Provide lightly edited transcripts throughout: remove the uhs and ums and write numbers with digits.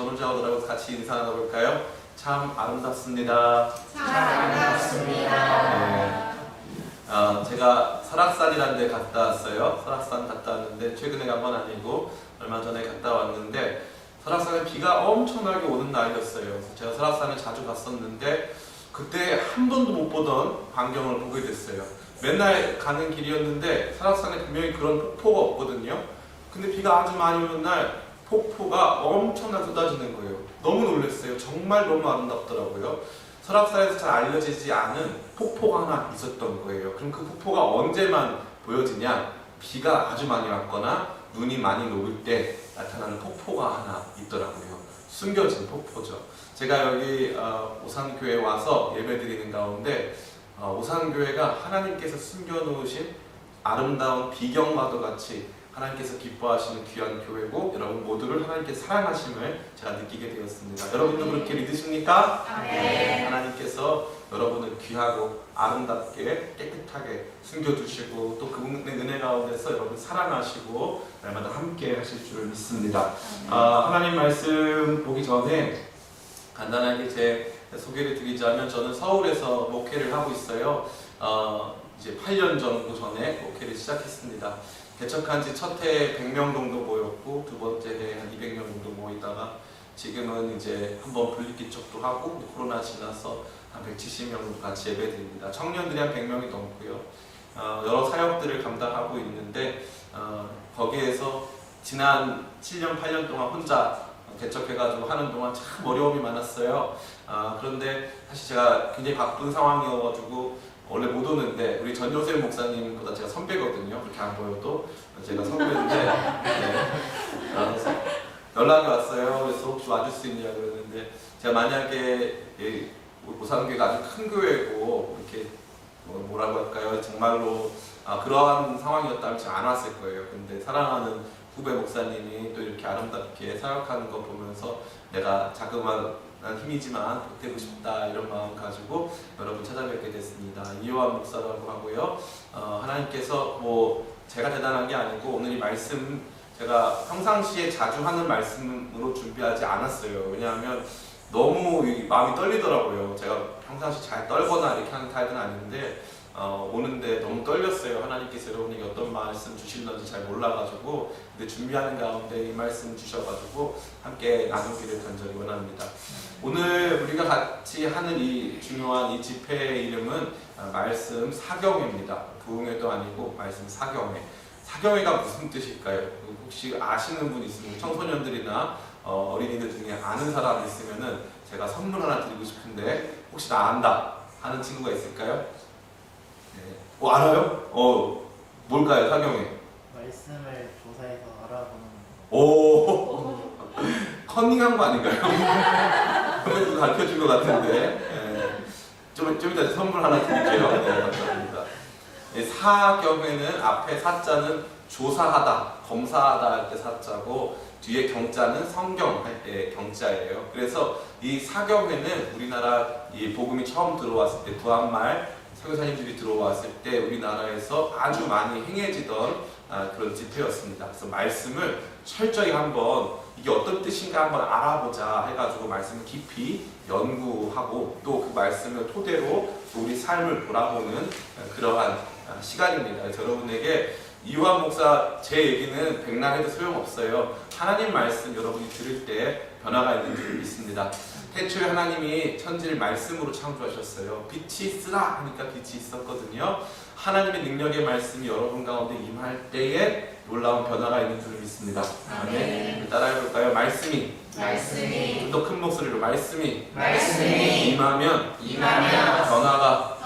전우자오더라고 같이 인사 나눠볼까요? 참 아름답습니다. 참 아름답습니다. 제가 설악산이라는 데 갔다 왔어요. 설악산 갔다 왔는데 최근에 간 건 아니고 얼마 전에 갔다 왔는데 설악산에 비가 엄청나게 오는 날이었어요. 그래서 제가 설악산을 자주 갔었는데 그때 한 번도 못 보던 광경을 보게 됐어요. 맨날 가는 길이었는데 설악산에 분명히 그런 폭포가 없거든요. 근데 비가 아주 많이 오는 날 폭포가 엄청나게 쏟아지는 거예요. 너무 놀랐어요. 정말 너무 아름답더라고요. 설악산에서 잘 알려지지 않은 폭포가 하나 있었던 거예요. 그럼 그 폭포가 언제만 보여지냐? 비가 아주 많이 왔거나 눈이 많이 녹을 때 나타나는 폭포가 하나 있더라고요. 숨겨진 폭포죠. 제가 여기 오산교에 와서 예배드리는 가운데 오산교회가 하나님께서 숨겨놓으신 아름다운 비경과도 같이 하나님께서 기뻐하시는 귀한 교회고 여러분 모두를 하나님께서 사랑하심을 제가 느끼게 되었습니다. 여러분도 그렇게 믿으십니까? 네. 하나님께서 여러분을 귀하고 아름답게 깨끗하게 숨겨주시고 또 그분의 은혜 가운데서 여러분 사랑하시고 날마다 함께 하실 줄을 믿습니다. 하나님 말씀 보기 전에 간단하게 제 소개를 드리자면 저는 서울에서 목회를 하고 있어요. 이제 8년 정도 전에 목회를 시작했습니다. 개척한 지 첫 해에 100명 정도 모였고 두 번째 해에 한 200명 정도 모이다가 지금은 이제 한번 분리기척도 하고 코로나 지나서 한 170명 정도 같이 예배드립니다. 청년들이 한 100명이 넘고요. 여러 사역들을 감당하고 있는데 거기에서 지난 7년 8년 동안 혼자 개척해가지고 하는 동안 참 어려움이 많았어요. 그런데 사실 제가 굉장히 바쁜 상황이어가지고 원래 못 오는데 우리 전요셉 목사님보다 제가 선배거든요. 그렇게 안 보여도 제가 선배인데 그래서 연락이 왔어요. 그래서 혹시 와줄 수 있냐 그러는데 제가 만약에 오산교회가 아주 큰 교회고 이렇게 뭐라고 할까요? 정말로 그러한 상황이었다면 제가 안 왔을 거예요. 근데 사랑하는 후배 목사님이 또 이렇게 아름답게 사역하는 거 보면서 내가 자그마한 힘이지만 보태고 싶다 이런 마음 가지고 여러분 찾아뵙게 됐습니다. 이요한 목사라고 하고요. 하나님께서 뭐 제가 대단한 게 아니고 오늘 이 말씀 제가 평상시에 자주 하는 말씀으로 준비하지 않았어요. 왜냐하면 너무 마음이 떨리더라고요. 제가 평상시 잘 떨거나 이렇게 하는 타입은 아닌데 오는데 너무 떨렸어요. 하나님께서 여러분에게 어떤 말씀 주실런지 잘 몰라가지고 근데 준비하는 가운데 이 말씀 주셔가지고 함께 나누기를 간절히 원합니다. 오늘 우리가 같이 하는 이 중요한 이 집회의 이름은 말씀 사경회입니다. 부흥회도 아니고 말씀 사경회. 사경회가 무슨 뜻일까요? 혹시 아시는 분 있으면 청소년들이나 어린이들 중에 아는 사람 있으면은 제가 선물 하나 드리고 싶은데 혹시 나 안다 하는 친구가 있을까요? 네. 알아요? 뭘까요, 사경회? 말씀을 조사해서 알아보는 오, 컨닝한 거 아닌가요? 그래도 가르쳐 준 것 같은데. 좀 이따 선물 하나 드릴게요. 네, 감사합니다. 사경회는 앞에 사자는 조사하다, 검사하다 할 때 사자고 뒤에 경자는 성경 할 때 경자예요. 그래서 이 사경회는 우리나라 이 복음이 처음 들어왔을 때 부한말 선교사님들이 들어왔을 때 우리나라에서 아주 많이 행해지던 그런 집회였습니다. 그래서 말씀을 철저히 한번 이게 어떤 뜻인가 한번 알아보자 해가지고 말씀을 깊이 연구하고 또 그 말씀을 토대로 우리 삶을 돌아보는 그러한 시간입니다. 그래서 여러분에게 이요한 목사 제 얘기는 백날 해도 소용없어요. 하나님 말씀 여러분이 들을 때 변화가 있는 줄 믿습니다. 태초에 하나님이 천지를 말씀으로 창조하셨어요. 빛이 있으라 하니까 빛이 있었거든요. 하나님의 능력의 말씀이 여러분 가운데 임할 때에 놀라운 변화가 있는 줄 믿습니다. 아멘. 따라해볼까요? 말씀이 좀 더 큰 목소리로 말씀이 임하면 변화가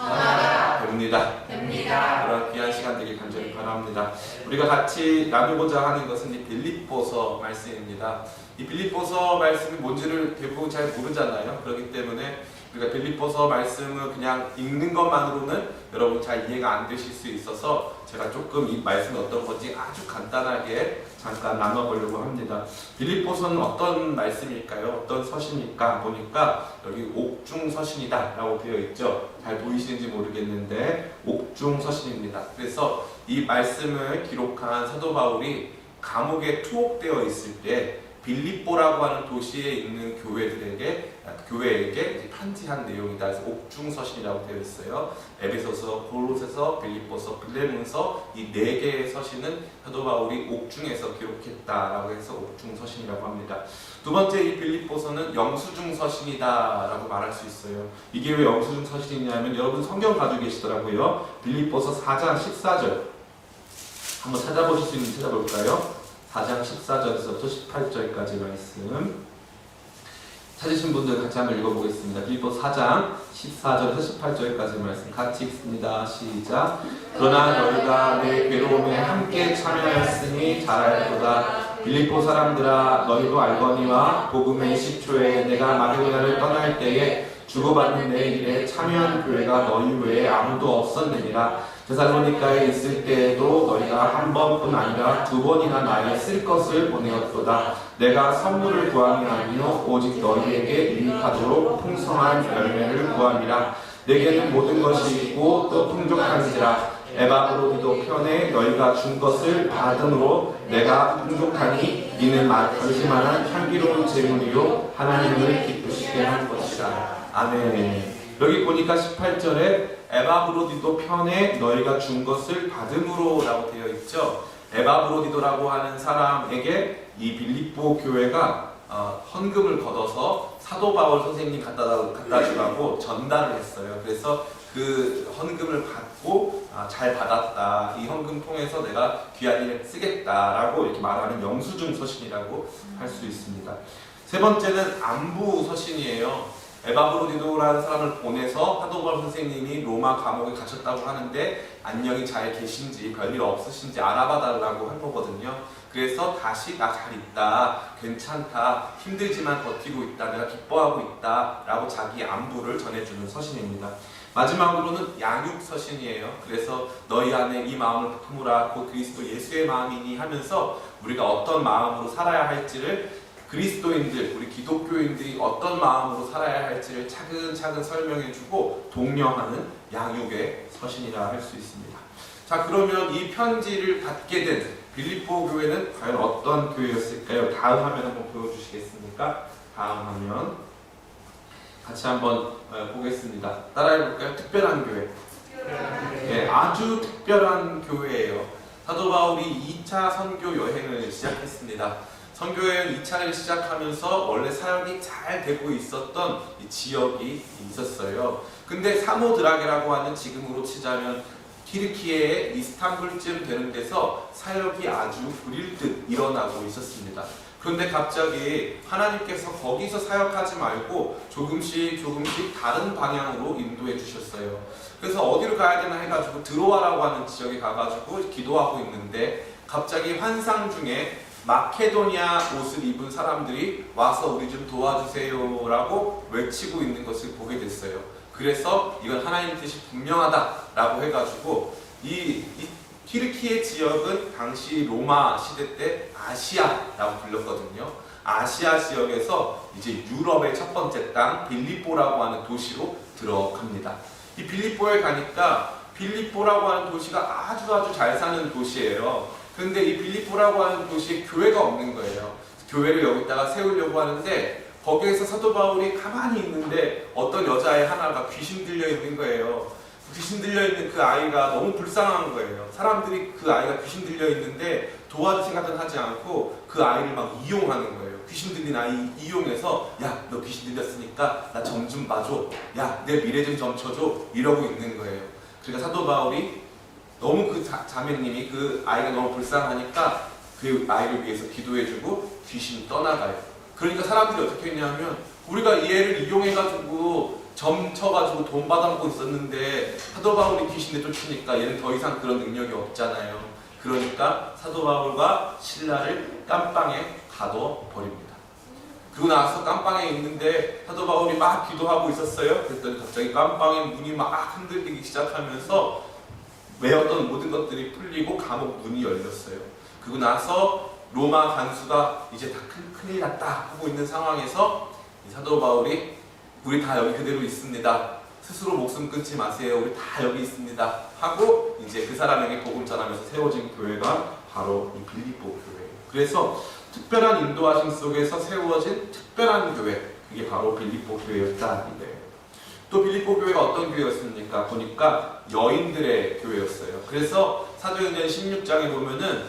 됩니다. 그런 귀한 시간 되길 간절히 바랍니다. 우리가 같이 나누고자 하는 것은 이 빌립보서 말씀입니다. 이 빌립보서 말씀이 뭔지를 대부분 잘 모르잖아요. 그렇기 때문에 우리가 빌립보서 말씀을 그냥 읽는 것만으로는 여러분 잘 이해가 안 되실 수 있어서 제가 조금 이 말씀이 어떤 건지 아주 간단하게 잠깐 나눠보려고 합니다. 빌립보서는 어떤 말씀일까요? 어떤 서신일까? 보니까 여기 옥중서신이다 라고 되어 있죠. 잘 보이시는지 모르겠는데 옥중서신입니다. 그래서 이 말씀을 기록한 사도 바울이 감옥에 투옥되어 있을 때 빌립보라고 하는 도시에 있는 교회에게 이제 편지한 내용이다. 그래서 옥중서신이라고 되어 있어요. 에베소서, 골로새서, 빌립보서, 빌레몬서 이 네 개의 서신은 사도 바울이 옥중에서 기록했다라고 해서 옥중서신이라고 합니다. 두 번째 이 빌립보서는 영수증서신이다라고 말할 수 있어요. 이게 왜 영수증서신이냐면 여러분 성경 가지고 계시더라고요. 빌립보서 4장 14절 한번 찾아보실 수 있는지 찾아볼까요? 4장 14절에서부터 18절까지 말씀 찾으신 분들 같이 한번 읽어보겠습니다. 빌립보 4장 14절에서 18절까지 말씀 같이 읽습니다. 시작. 그러나 너희가 내 괴로움에 함께 참여하였으니 잘 알도다. 빌립보 사람들아 너희도 알거니와 복음의 시초에 내가 마게도냐를 떠날 때에 주고받는 내 일에 참여한 교회가 너희 외에 아무도 없었느니라. 데살로니가에 있을 때에도 너희가 한 번뿐 아니라 두 번이나 나에게 쓸 것을 보내었도다. 내가 선물을 구함이 아니요 오직 너희에게 유익하도록 풍성한 열매를 구함이라. 내게는 모든 것이 있고 또 풍족한지라. 에바브로디도 편에 너희가 준 것을 받음으로 내가 풍족하니 이는 마지막한 향기로운 제물이요 하나님을 기쁘시게 한 것이라. 아멘. 여기 보니까 18절에 에바브로디도 편에 너희가 준 것을 받음으로 라고 되어 있죠. 에바브로디도라고 하는 사람에게 이 빌립보 교회가 헌금을 걷어서 사도 바울 선생님 갖다 주라고 전달을 했어요. 그래서 그 헌금을 받고 잘 받았다. 이 헌금 통해서 내가 귀한 일에 쓰겠다라고 이렇게 말하는 영수증 서신이라고 할 수 있습니다. 세 번째는 안부 서신이에요. 에바브로디도라는 사람을 보내서 사도 바울 선생님이 로마 감옥에 갇혔다고 하는데 안녕히 잘 계신지 별일 없으신지 알아봐 달라고 한 거거든요. 그래서 다시 나 잘 있다, 괜찮다, 힘들지만 버티고 있다, 내가 기뻐하고 있다 라고 자기 안부를 전해주는 서신입니다. 마지막으로는 양육 서신이에요. 그래서 너희 안에 이 마음을 품으라 곧 그리스도 예수의 마음이니 하면서 우리가 어떤 마음으로 살아야 할지를 그리스도인들, 우리 기독교인들이 어떤 마음으로 살아야 할지를 차근차근 설명해주고 독려하는 양육의 서신이라 할 수 있습니다. 자, 그러면 이 편지를 받게 된 빌립보 교회는 과연 어떤 교회였을까요? 다음 화면 한번 보여주시겠습니까? 다음 화면 같이 한번 보겠습니다. 따라해볼까요? 특별한 교회. 네, 아주 특별한 교회예요. 사도 바울이 2차 선교 여행을 시작했습니다. 선교여행 2차를 시작하면서 원래 사역이 잘 되고 있었던 이 지역이 있었어요. 근데 사모드라게라고 하는 지금으로 치자면 튀르키예의 이스탄불쯤 되는 데서 사역이 아주 불일듯 일어나고 있었습니다. 그런데 갑자기 하나님께서 거기서 사역하지 말고 조금씩 다른 방향으로 인도해 주셨어요. 그래서 어디로 가야 되나 해가지고 드로아라고 하는 지역에 가가지고 기도하고 있는데 갑자기 환상 중에 마케도니아 옷을 입은 사람들이 와서 우리 좀 도와주세요 라고 외치고 있는 것을 보게 됐어요. 그래서 이건 하나님 뜻이 분명하다 라고 해가지고 이 튀르키예 지역은 당시 로마 시대 때 아시아라고 불렸거든요. 아시아 지역에서 이제 유럽의 첫 번째 땅 빌립보라고 하는 도시로 들어갑니다. 이 빌립보에 가니까 빌립보라고 하는 도시가 아주 잘 사는 도시예요. 근데 이 빌립보라고 하는 도시에 교회가 없는 거예요. 교회를 여기다가 세우려고 하는데 거기에서 사도 바울이 가만히 있는데 어떤 여자애 하나가 귀신 들려 있는 거예요. 귀신 들려 있는 그 아이가 너무 불쌍한 거예요. 사람들이 그 아이가 귀신 들려 있는데 도와줄 생각은 하지 않고 그 아이를 막 이용하는 거예요. 귀신 들린 아이 이용해서 야, 너 귀신 들렸으니까 나 점 좀 봐줘. 야, 내 미래 좀 점쳐줘. 이러고 있는 거예요. 그러니까 사도 바울이 너무 그 자매님이 그 아이가 너무 불쌍하니까 그 아이를 위해서 기도해주고 귀신이 떠나가요. 그러니까 사람들이 어떻게 했냐면 우리가 이 애를 이용해가지고 점 쳐가지고 돈 받아먹고 있었는데 사도 바울이 귀신에 쫓으니까 얘는 더 이상 그런 능력이 없잖아요. 그러니까 사도 바울과 신라를 깜빵에 가둬버립니다. 그러고 나서 깜빵에 있는데 사도 바울이 막 기도하고 있었어요. 그랬더니 갑자기 깜빵의 문이 막 흔들리기 시작하면서 매었던 모든 것들이 풀리고 감옥 문이 열렸어요. 그리고 나서 로마 간수가 이제 다 큰일 났다 하고 있는 상황에서 사도 바울이 우리 다 여기 그대로 있습니다. 스스로 목숨 끊지 마세요. 우리 다 여기 있습니다. 하고 이제 그 사람에게 복음 전하면서 세워진 교회가 바로 이 빌립보 교회예요. 그래서 특별한 인도하심 속에서 세워진 특별한 교회, 그게 바로 빌립보 교회였다 이거예요. 또 빌립보 교회가 어떤 교회였습니까? 보니까 여인들의 교회였어요. 그래서 사도행전 16장에 보면은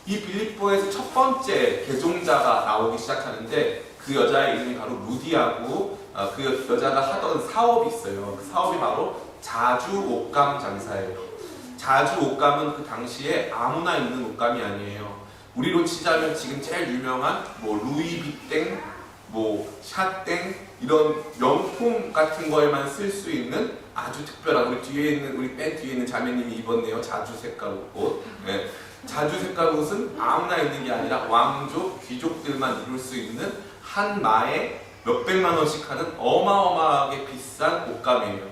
이 빌립보에서 첫 번째 개종자가 나오기 시작하는데 그 여자의 이름이 바로 루디아고 그 여자가 하던 사업이 있어요. 그 사업이 바로 자주 옷감 장사예요. 자주 옷감은 그 당시에 아무나 입는 옷감이 아니에요. 우리로 치자면 지금 제일 유명한 뭐 루이비땡, 뭐 샤땡 이런 명품 같은 거에만 쓸 수 있는 아주 특별한 우리 뒤에 있는 우리 맨 뒤에 있는 자매님이 입었네요. 자주 색깔 옷. 네. 자주 색깔 옷은 아무나 입는 게 아니라 왕족, 귀족들만 입을 수 있는 한 마에 몇백만 원씩 하는 어마어마하게 비싼 옷감이에요.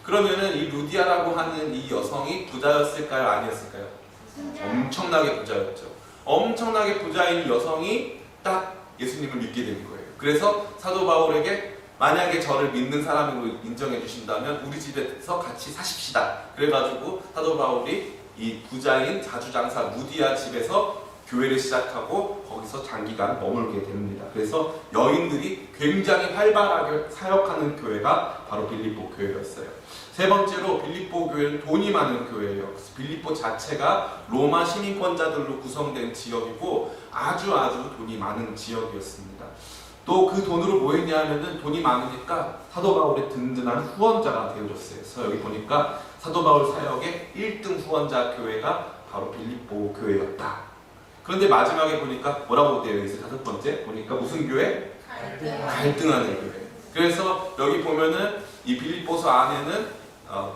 그러면은 이 루디아라고 하는 이 여성이 부자였을까요? 아니었을까요? 엄청나게 부자였죠. 엄청나게 부자인 여성이 딱 예수님을 믿게 된 거예요. 그래서 사도 바울에게 만약에 저를 믿는 사람으로 인정해 주신다면 우리 집에서 같이 사십시다. 그래가지고 사도 바울이 이 부자인 자주장사 루디아 집에서 교회를 시작하고 거기서 장기간 머물게 됩니다. 그래서 여인들이 굉장히 활발하게 사역하는 교회가 바로 빌립보 교회였어요. 세 번째로 빌립보 교회는 돈이 많은 교회예요. 빌립보 자체가 로마 시민권자들로 구성된 지역이고 아주 돈이 많은 지역이었습니다. 또 그 돈으로 뭐 했냐 하면은 돈이 많으니까 사도 바울의 든든한 후원자가 되어줬어요. 그래서 여기 보니까 사도 바울 사역의 1등 후원자 교회가 바로 빌립보 교회였다. 그런데 마지막에 보니까 뭐라고 되어 있어요? 다섯 번째 보니까 무슨 교회? 갈등하는 교회. 그래서 여기 보면은 이 빌립보서 안에는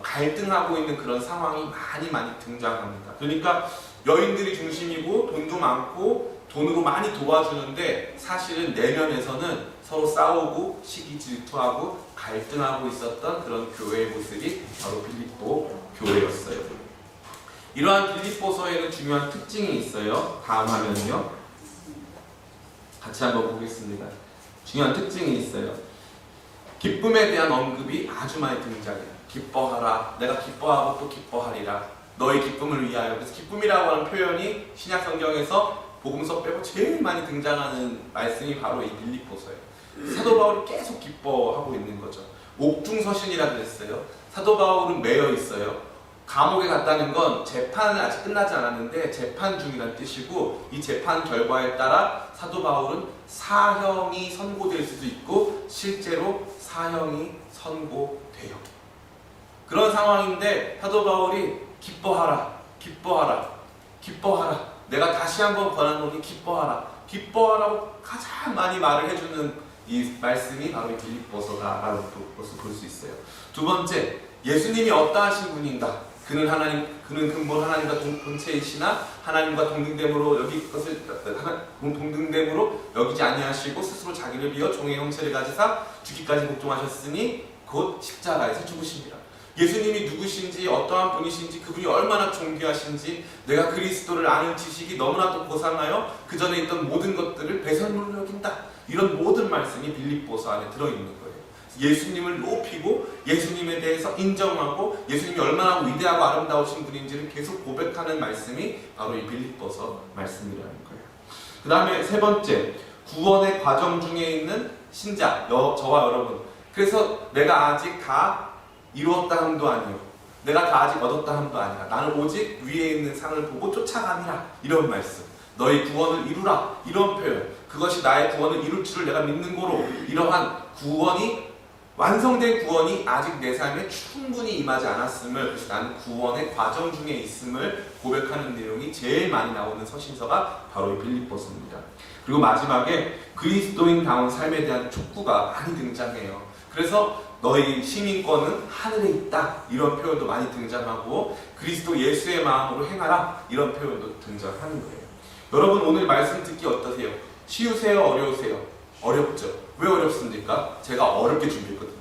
갈등하고 있는 그런 상황이 많이 등장합니다. 그러니까 여인들이 중심이고 돈도 많고 돈으로 많이 도와주는데 사실은 내면에서는 서로 싸우고 시기 질투하고 갈등하고 있었던 그런 교회의 모습이 바로 빌립보 교회였어요. 이러한 빌립보서에는 중요한 특징이 있어요. 다음 화면은요. 같이 한번 보겠습니다. 중요한 특징이 있어요. 기쁨에 대한 언급이 아주 많이 등장해요. 기뻐하라. 내가 기뻐하고 또 기뻐하리라. 너의 기쁨을 위하여. 그래서 기쁨이라고 하는 표현이 신약 성경에서 복음서 빼고 제일 많이 등장하는 말씀이 바로 이 빌립보서예요. 사도 바울이 계속 기뻐하고 있는 거죠. 옥중서신이라 그랬어요. 사도 바울은 매여 있어요. 감옥에 갔다는 건 재판은 아직 끝나지 않았는데 재판 중이라는 뜻이고 이 재판 결과에 따라 사도 바울은 사형이 선고될 수도 있고 실제로 사형이 선고돼요. 그런 상황인데 사도 바울이 기뻐하라, 기뻐하라, 기뻐하라. 내가 다시 한번 권하노니 기뻐하라. 기뻐하라고 가장 많이 말을 해주는 이 말씀이 바로 이 빌립보서다라는 것을 볼 수 있어요. 두 번째, 예수님이 어떠하신 분인가? 그는 근본 하나님과 본체이시나 하나님과 동등됨으로 동등됨으로 여기지 아니하시고 스스로 자기를 비워 종의 형체를 가지사 죽기까지 복종하셨으니 곧 십자가에서 죽으십니다. 예수님이 누구신지 어떠한 분이신지 그분이 얼마나 존귀하신지 내가 그리스도를 아는 지식이 너무나도 고상하여 그 전에 있던 모든 것들을 배설물로 여긴다. 이런 모든 말씀이 빌립보서 안에 들어있는 거예요. 예수님을 높이고 예수님에 대해서 인정하고 예수님이 얼마나 위대하고 아름다우신 분인지를 계속 고백하는 말씀이 바로 이 빌립보서 말씀이라는 거예요. 그 다음에 세 번째, 구원의 과정 중에 있는 신자, 저와 여러분. 그래서 내가 아직 다 이루었다 함도 아니요. 내가 다 아직 얻었다 함도 아니라 나는 오직 위에 있는 상을 보고 쫓아가니라. 이런 말씀. 너희 구원을 이루라. 이런 표현. 그것이 나의 구원을 이룰 줄을 내가 믿는 거로 이러한 구원이 완성된 구원이 아직 내 삶에 충분히 임하지 않았음을 그래서 나는 구원의 과정 중에 있음을 고백하는 내용이 제일 많이 나오는 서신서가 바로 이 빌립보서입니다. 그리고 마지막에 그리스도인다운 삶에 대한 촉구가 많이 등장해요. 그래서 너희 시민권은 하늘에 있다 이런 표현도 많이 등장하고 그리스도 예수의 마음으로 행하라 이런 표현도 등장하는 거예요. 여러분 오늘 말씀 듣기 어떠세요? 쉬우세요? 어려우세요? 어렵죠? 왜 어렵습니까? 제가 어렵게 준비했거든요.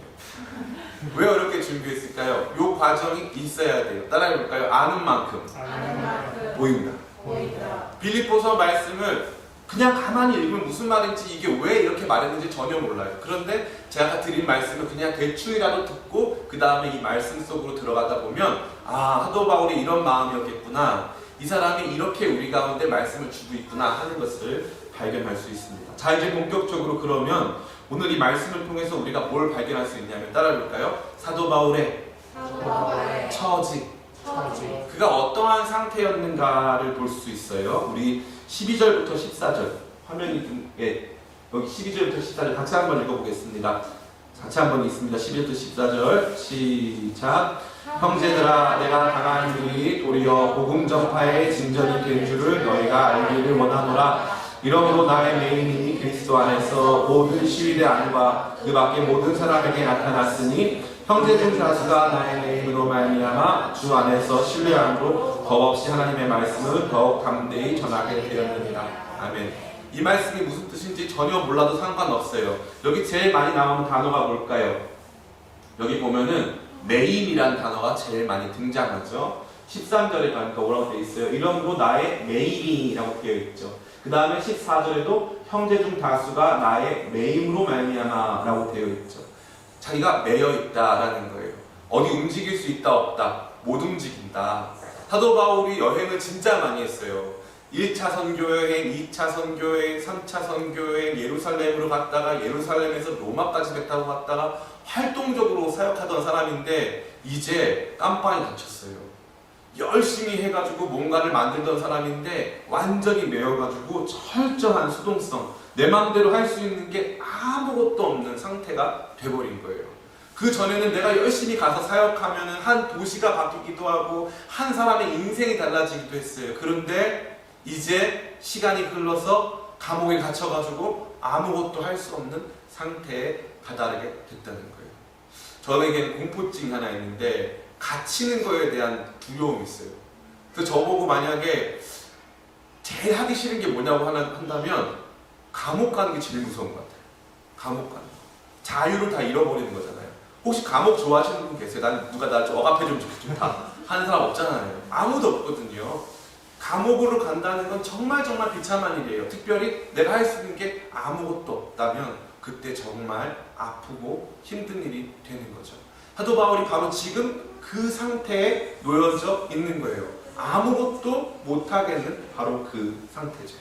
왜 어렵게 준비했을까요? 이 과정이 있어야 돼요. 따라해볼까요? 아는 만큼 아는 만큼 보인다. 보인다. 빌립보서 말씀을 그냥 가만히 읽으면 무슨 말인지 이게 왜 이렇게 말했는지 전혀 몰라요. 그런데 제가 아까 드린 말씀을 그냥 대충이라도 듣고 그 다음에 이 말씀 속으로 들어가다 보면 아, 사도 바울이 이런 마음이었겠구나. 이 사람이 이렇게 우리 가운데 말씀을 주고 있구나 하는 것을 발견할 수 있습니다. 자, 이제 본격적으로 그러면 오늘 이 말씀을 통해서 우리가 뭘 발견할 수 있냐면 따라해볼까요? 사도 바울의 처지, 그가 어떠한 상태였는가를 볼 수 있어요. 우리 12절부터 14절 화면이 여기 12절부터 14절 같이 한번 읽어보겠습니다. 같이 한번 읽습니다. 12절부터 14절 시작. 형제들아, 내가 당한 일이 도리어 복음 전파의 진전이 된 줄을 너희가 알기를 원하노라. 이러므로 나의 메인이 그리스도 안에서 모든 시위대 안과 그 밖의 모든 사람에게 나타났으니 형제 중 다수가 나의 메인으로 말미암아 주 안에서 신뢰함으로 더없이 하나님의 말씀을 더욱 담대히 전하게 되었느니라. 아멘. 이 말씀이 무슨 뜻인지 전혀 몰라도 상관없어요. 여기 제일 많이 나오는 단어가 뭘까요? 여기 보면은 메인이라는 단어가 제일 많이 등장하죠. 13절에 가니까 뭐라고 되어 있어요? 이러므로 나의 메인이라고 되어 있죠. 그 다음에 14절에도 형제 중 다수가 나의 메임으로 말미암아 라고 되어 있죠. 자기가 매여 있다라는 거예요. 어디 움직일 수 있다 없다 못 움직인다. 사도 바울이 여행을 진짜 많이 했어요. 1차 선교여행, 2차 선교여행, 3차 선교여행, 예루살렘으로 갔다가 예루살렘에서 로마까지 배 타고 갔다가 활동적으로 사역하던 사람인데 이제 깜빵에 갇혔어요. 열심히 해가지고 뭔가를 만들던 사람인데 완전히 매여가지고 철저한 수동성, 내 마음대로 할 수 있는 게 아무것도 없는 상태가 돼버린 거예요. 그 전에는 내가 열심히 가서 사역하면 한 도시가 바뀌기도 하고 한 사람의 인생이 달라지기도 했어요. 그런데 이제 시간이 흘러서 감옥에 갇혀가지고 아무것도 할 수 없는 상태에 다다르게 됐다는 거예요. 저에게는 공포증이 하나 있는데 갇히는 거에 대한 두려움이 있어요. 그래서 저보고 만약에 제일 하기 싫은 게 뭐냐고 한다면 감옥 가는 게 제일 무서운 것 같아요. 감옥 가는 거. 자유를 다 잃어버리는 거잖아요. 혹시 감옥 좋아하시는 분 계세요? 난 누가 나 좀 억압해주면 좋다 하는 사람 없잖아요. 아무도 없거든요. 감옥으로 간다는 건 정말 비참한 일이에요. 특별히 내가 할 수 있는 게 아무것도 없다면 그때 정말 아프고 힘든 일이 되는 거죠. 사도 바울이 바로 지금 그 상태에 놓여져 있는 거예요. 아무것도 못하겠는 바로 그 상태죠.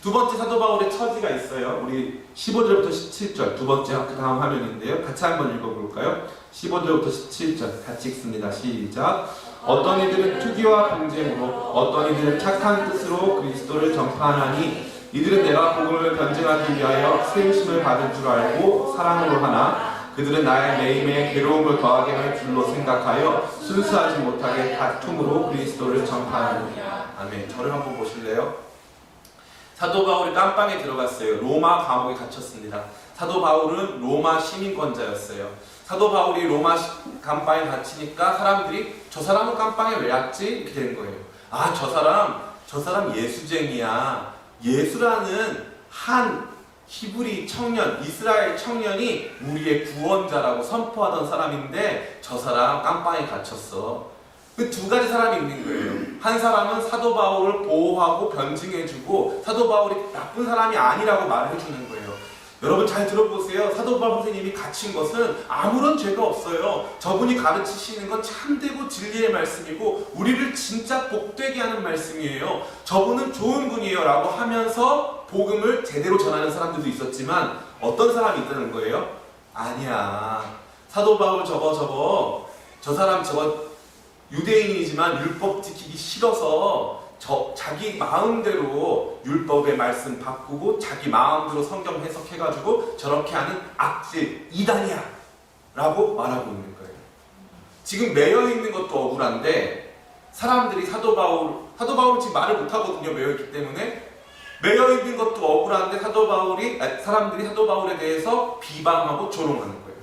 두 번째 사도 바울의 처지가 있어요. 우리 15절부터 17절 두 번째 그 다음 화면인데요. 같이 한번 읽어볼까요? 15절부터 17절 같이 읽습니다. 시작. 어떤 이들은 투기와 분쟁으로 어떤 이들은 착한 뜻으로 그리스도를 전파하나니 이들은 내가 복음을 변증하기 위하여 세우심을 받은 줄 알고 사랑으로 하나 그들은 나의 매임에 괴로움을 더하게 할 줄로 생각하여 순수하지 못하게 다툼으로 그리스도를 전파하느니. 아멘. 저를 한번 보실래요? 사도 바울이 깜빵에 들어갔어요. 로마 감옥에 갇혔습니다. 사도 바울은 로마 시민권자였어요. 사도 바울이 로마 감방에 갇히니까 사람들이 저 사람은 깜빵에 왜 왔지? 이렇게 된 거예요. 아, 저 사람 예수쟁이야. 예수라는 한 히브리 청년, 이스라엘 청년이 우리의 구원자라고 선포하던 사람인데 저 사람 깜빵에 갇혔어. 그 두 가지 사람이 있는 거예요. 한 사람은 사도 바울을 보호하고 변증해주고 사도 바울이 나쁜 사람이 아니라고 말을 해주는 거예요. 여러분 잘 들어보세요. 사도 바울 선생님이 갇힌 것은 아무런 죄가 없어요. 저분이 가르치시는 건 참되고 진리의 말씀이고 우리를 진짜 복되게 하는 말씀이에요. 저분은 좋은 분이에요 라고 하면서 복음을 제대로 전하는 사람들도 있었지만 어떤 사람이 있다는 거예요? 아니야. 사도 바울 저 사람 유대인이지만 율법 지키기 싫어서 자기 마음대로 율법의 말씀 바꾸고 자기 마음대로 성경 해석해가지고 저렇게 하는 악질 이단이야 라고 말하고 있는 거예요. 지금 매여있는 것도 억울한데 사람들이 사도 바울은 지금 말을 못하거든요. 매여있기 때문에 매여있는 것도 억울한데 사람들이 사도 바울에 대해서 비방하고 조롱하는 거예요.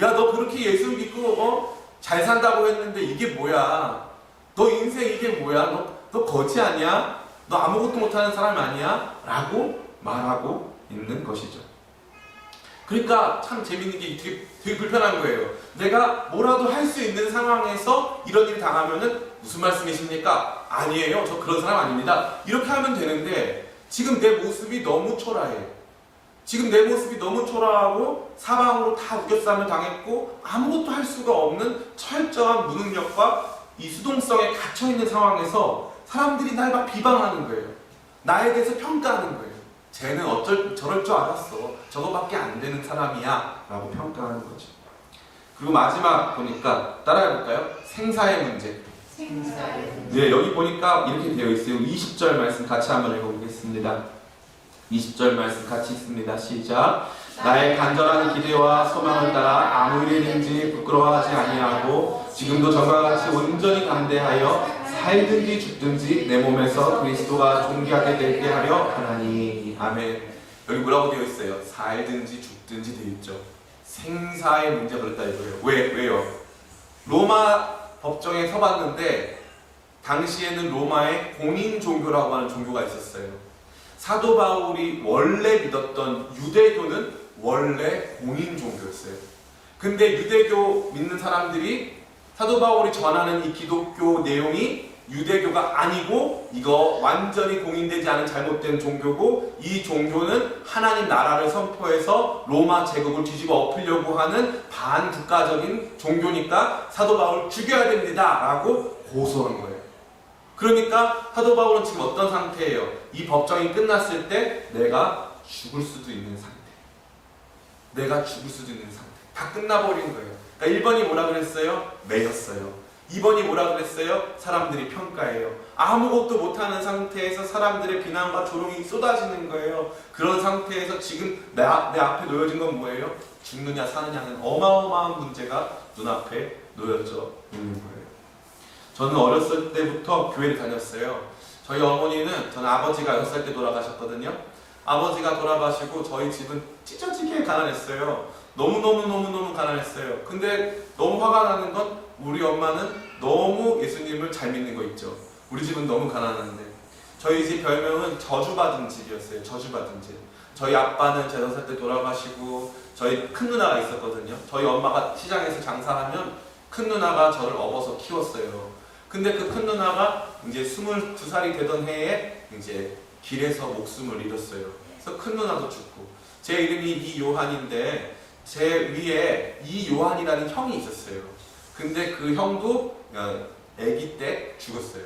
야, 너 그렇게 예수 믿고 잘 산다고 했는데 이게 뭐야? 너 인생 이게 뭐야? 너 거지 아니야? 너 아무것도 못하는 사람 아니야? 라고 말하고 있는 것이죠. 그러니까 참 재밌는 게 되게 불편한 거예요. 내가 뭐라도 할 수 있는 상황에서 이런 일이 당하면은 무슨 말씀이십니까? 아니에요. 저 그런 사람 아닙니다. 이렇게 하면 되는데 지금 내 모습이 너무 초라해. 지금 내 모습이 너무 초라하고 사방으로 다 우겨싸움을 당했고 아무것도 할 수가 없는 철저한 무능력과 이 수동성에 갇혀있는 상황에서 사람들이 날 막 비방하는 거예요. 나에 대해서 평가하는 거예요. 쟤는 저럴 줄 알았어. 저거밖에 안 되는 사람이야. 라고 평가하는 거죠. 그리고 마지막 보니까 따라해볼까요? 생사의 문제. 네, 여기 보니까 이렇게 되어 있어요. 20절 말씀 같이 한번 읽어보겠습니다. 20절 말씀 같이 읽습니다. 시작. 나의 간절한 기대와 소망을 따라 아무 일이든지 부끄러워하지 아니하고 지금도 전과 같이 온전히 감대하여 살든지 죽든지 내 몸에서 그리스도가 존귀하게 되게 하려 하나니. 아멘. 여기 뭐라고 되어 있어요? 살든지 죽든지 되어 있죠. 생사의 문제가 그랬다 이거예요. 왜요? 로마 법정에 서봤는데 당시에는 로마의 공인 종교라고 하는 종교가 있었어요. 사도 바울이 원래 믿었던 유대교는 원래 공인 종교였어요. 근데 유대교 믿는 사람들이 사도 바울이 전하는 이 기독교 내용이 유대교가 아니고 이거 완전히 공인되지 않은 잘못된 종교고 이 종교는 하나님 나라를 선포해서 로마 제국을 뒤집어 엎으려고 하는 반국가적인 종교니까 사도 바울 죽여야 됩니다 라고 고소한 거예요. 그러니까 사도 바울은 지금 어떤 상태예요? 이 법정이 끝났을 때 내가 죽을 수도 있는 상태. 내가 죽을 수도 있는 상태. 다 끝나버린 거예요. 그러니까 1번이 뭐라 그랬어요? 매였어요. 2번이 뭐라 그랬어요? 사람들이 평가해요. 아무것도 못하는 상태에서 사람들의 비난과 조롱이 쏟아지는 거예요. 그런 상태에서 지금 내 앞에 놓여진 건 뭐예요? 죽느냐 사느냐는 어마어마한 문제가 눈앞에 놓여져 있는 거예요. 저는 어렸을 때부터 교회를 다녔어요. 저희 어머니는, 저는 아버지가 6살 때 돌아가셨거든요. 아버지가 돌아가시고 저희 집은 찢어지게 가난했어요. 너무 가난했어요. 근데 너무 화가 나는 건 우리 엄마는 너무 예수님을 잘 믿는 거 있죠. 우리 집은 너무 가난한데. 저희 집 별명은 저주받은 집이었어요. 저주받은 집. 저희 아빠는 제 6살 때 돌아가시고 저희 큰 누나가 있었거든요. 저희 엄마가 시장에서 장사하면 큰 누나가 저를 업어서 키웠어요. 근데 그 큰 누나가 이제 22살이 되던 해에 이제 길에서 목숨을 잃었어요. 그래서 큰 누나도 죽고. 제 이름이 이요한인데 제 위에 이요한이라는 형이 있었어요. 근데 그 형도 아기 때 죽었어요.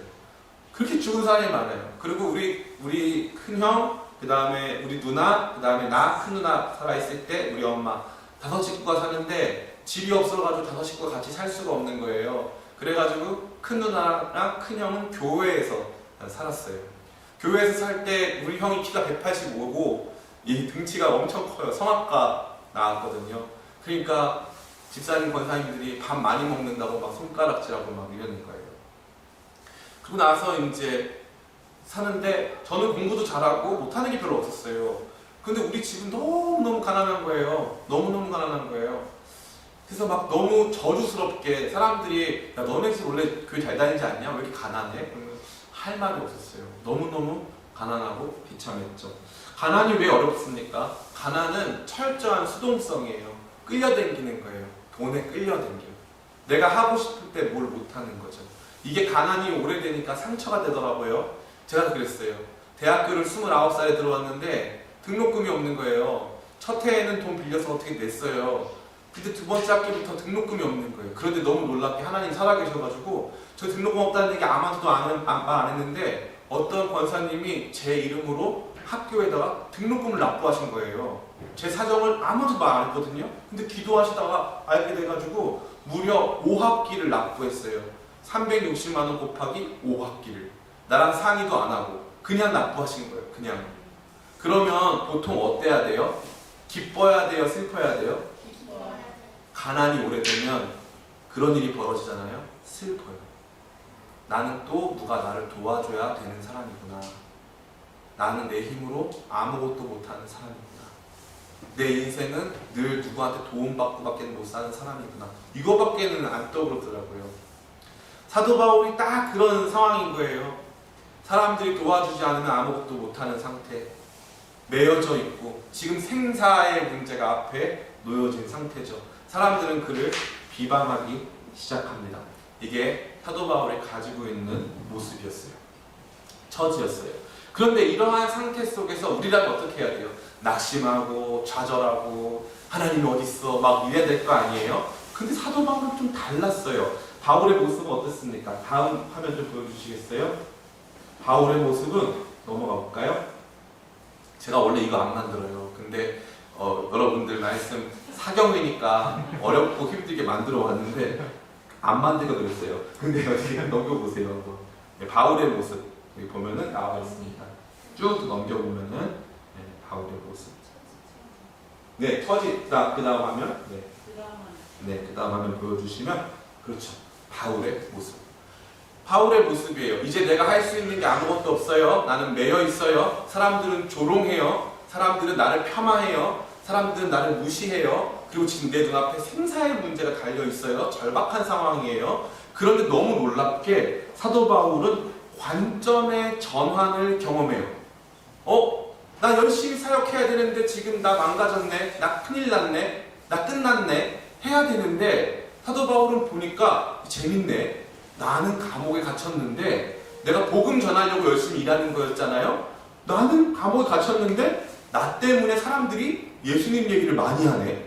그렇게 죽은 사람이 많아요. 그리고 우리 큰 형, 그 다음에 우리 누나, 그 다음에 나, 큰 누나 살아있을 때 우리 엄마 5 식구가 사는데 집이 없어가지고 5 식구가 같이 살 수가 없는 거예요. 그래가지고 큰 누나랑 큰 형은 교회에서 살았어요. 교회에서 살 때 우리 형이 키가 185고 이 등치가 엄청 커요. 성악가 나왔거든요. 그러니까 집사님 권사님들이 밥 많이 먹는다고 막 손가락질하고 막 이러는 거예요. 그러고 나서 이제 사는데 저는 공부도 잘하고 못하는 게 별로 없었어요. 근데 우리 집은 너무너무 가난한 거예요. 너무너무 가난한 거예요. 그래서 막 너무 저주스럽게 사람들이 야 너네 집 원래 교회 잘 다니지 않냐? 왜 이렇게 가난해? 그러면 할 말이 없었어요. 너무너무 가난하고 비참했죠. 가난이 왜 어렵습니까? 가난은 철저한 수동성이에요. 끌려다니는 거예요. 돈에 끌려다니고 내가 하고 싶을 때 뭘 못하는 거죠. 이게 가난이 오래되니까 상처가 되더라고요. 제가 그랬어요. 대학교를 29살에 들어왔는데 등록금이 없는 거예요. 첫 해에는 돈 빌려서 어떻게 냈어요. 근데 2번째 학기부터 등록금이 없는 거예요. 그런데 너무 놀랍게 하나님 살아계셔가지고 저 등록금 없다는 얘기 아무도 안 했는데 어떤 권사님이 제 이름으로 학교에다가 등록금을 납부하신 거예요. 제 사정을 아무도 말 안 했거든요. 근데 기도하시다가 알게 돼가지고 무려 5학기를 납부했어요. 360만 원 곱하기 5학기를. 나랑 상의도 안 하고 그냥 납부하신 거예요. 그냥. 그러면 보통 어때야 돼요? 기뻐야 돼요? 슬퍼야 돼요? 가난이 오래되면 그런 일이 벌어지잖아요. 슬퍼요. 나는 또 누가 나를 도와줘야 되는 사람이구나. 나는 내 힘으로 아무것도 못하는 사람이구나. 내 인생은 늘 누구한테 도움받고밖에 못 사는 사람이구나. 이거밖에는 안 떠오르더라고요. 사도 바울이 딱 그런 상황인 거예요. 사람들이 도와주지 않으면 아무것도 못하는 상태. 매여져 있고 지금 생사의 문제가 앞에 놓여진 상태죠. 사람들은 그를 비방하기 시작합니다. 이게 사도 바울이 가지고 있는 모습이었어요. 처지였어요. 그런데 이러한 상태 속에서 우리라면 어떻게 해야 돼요? 낙심하고 좌절하고 하나님이 어딨어 막 이래야 될 거 아니에요? 근데 사도 바울은 좀 달랐어요. 바울의 모습은 어떻습니까? 다음 화면 좀 보여주시겠어요? 바울의 모습은 넘어가 볼까요? 제가 원래 이거 안 만들어요. 근데 여러분들 말씀 사경이니까 어렵고 힘들게 만들어 왔는데 안 만들고 그랬어요. 근데 여기 넘겨보세요. 네, 바울의 모습 여기 보면은 나와 있습니다. 쭉 넘겨보면은 네, 바울의 모습. 네, 그 다음 화면. 네, 그 다음 화면 보여주시면 그렇죠. 바울의 모습. 바울의 모습이에요. 이제 내가 할 수 있는 게 아무것도 없어요. 나는 매여 있어요. 사람들은 조롱해요. 사람들은 나를 폄하해요. 사람들은 나를 무시해요. 그리고 지금 내 눈앞에 생사의 문제가 달려 있어요. 절박한 상황이에요. 그런데 너무 놀랍게 사도 바울은 관점의 전환을 경험해요. 나 열심히 사역해야 되는데 지금 나 망가졌네. 나 큰일 났네. 나 끝났네. 해야 되는데 사도 바울은 보니까 재밌네. 나는 감옥에 갇혔는데 내가 복음 전하려고 열심히 일하는 거였잖아요. 나는 감옥에 갇혔는데 나 때문에 사람들이 예수님 얘기를 많이 하네.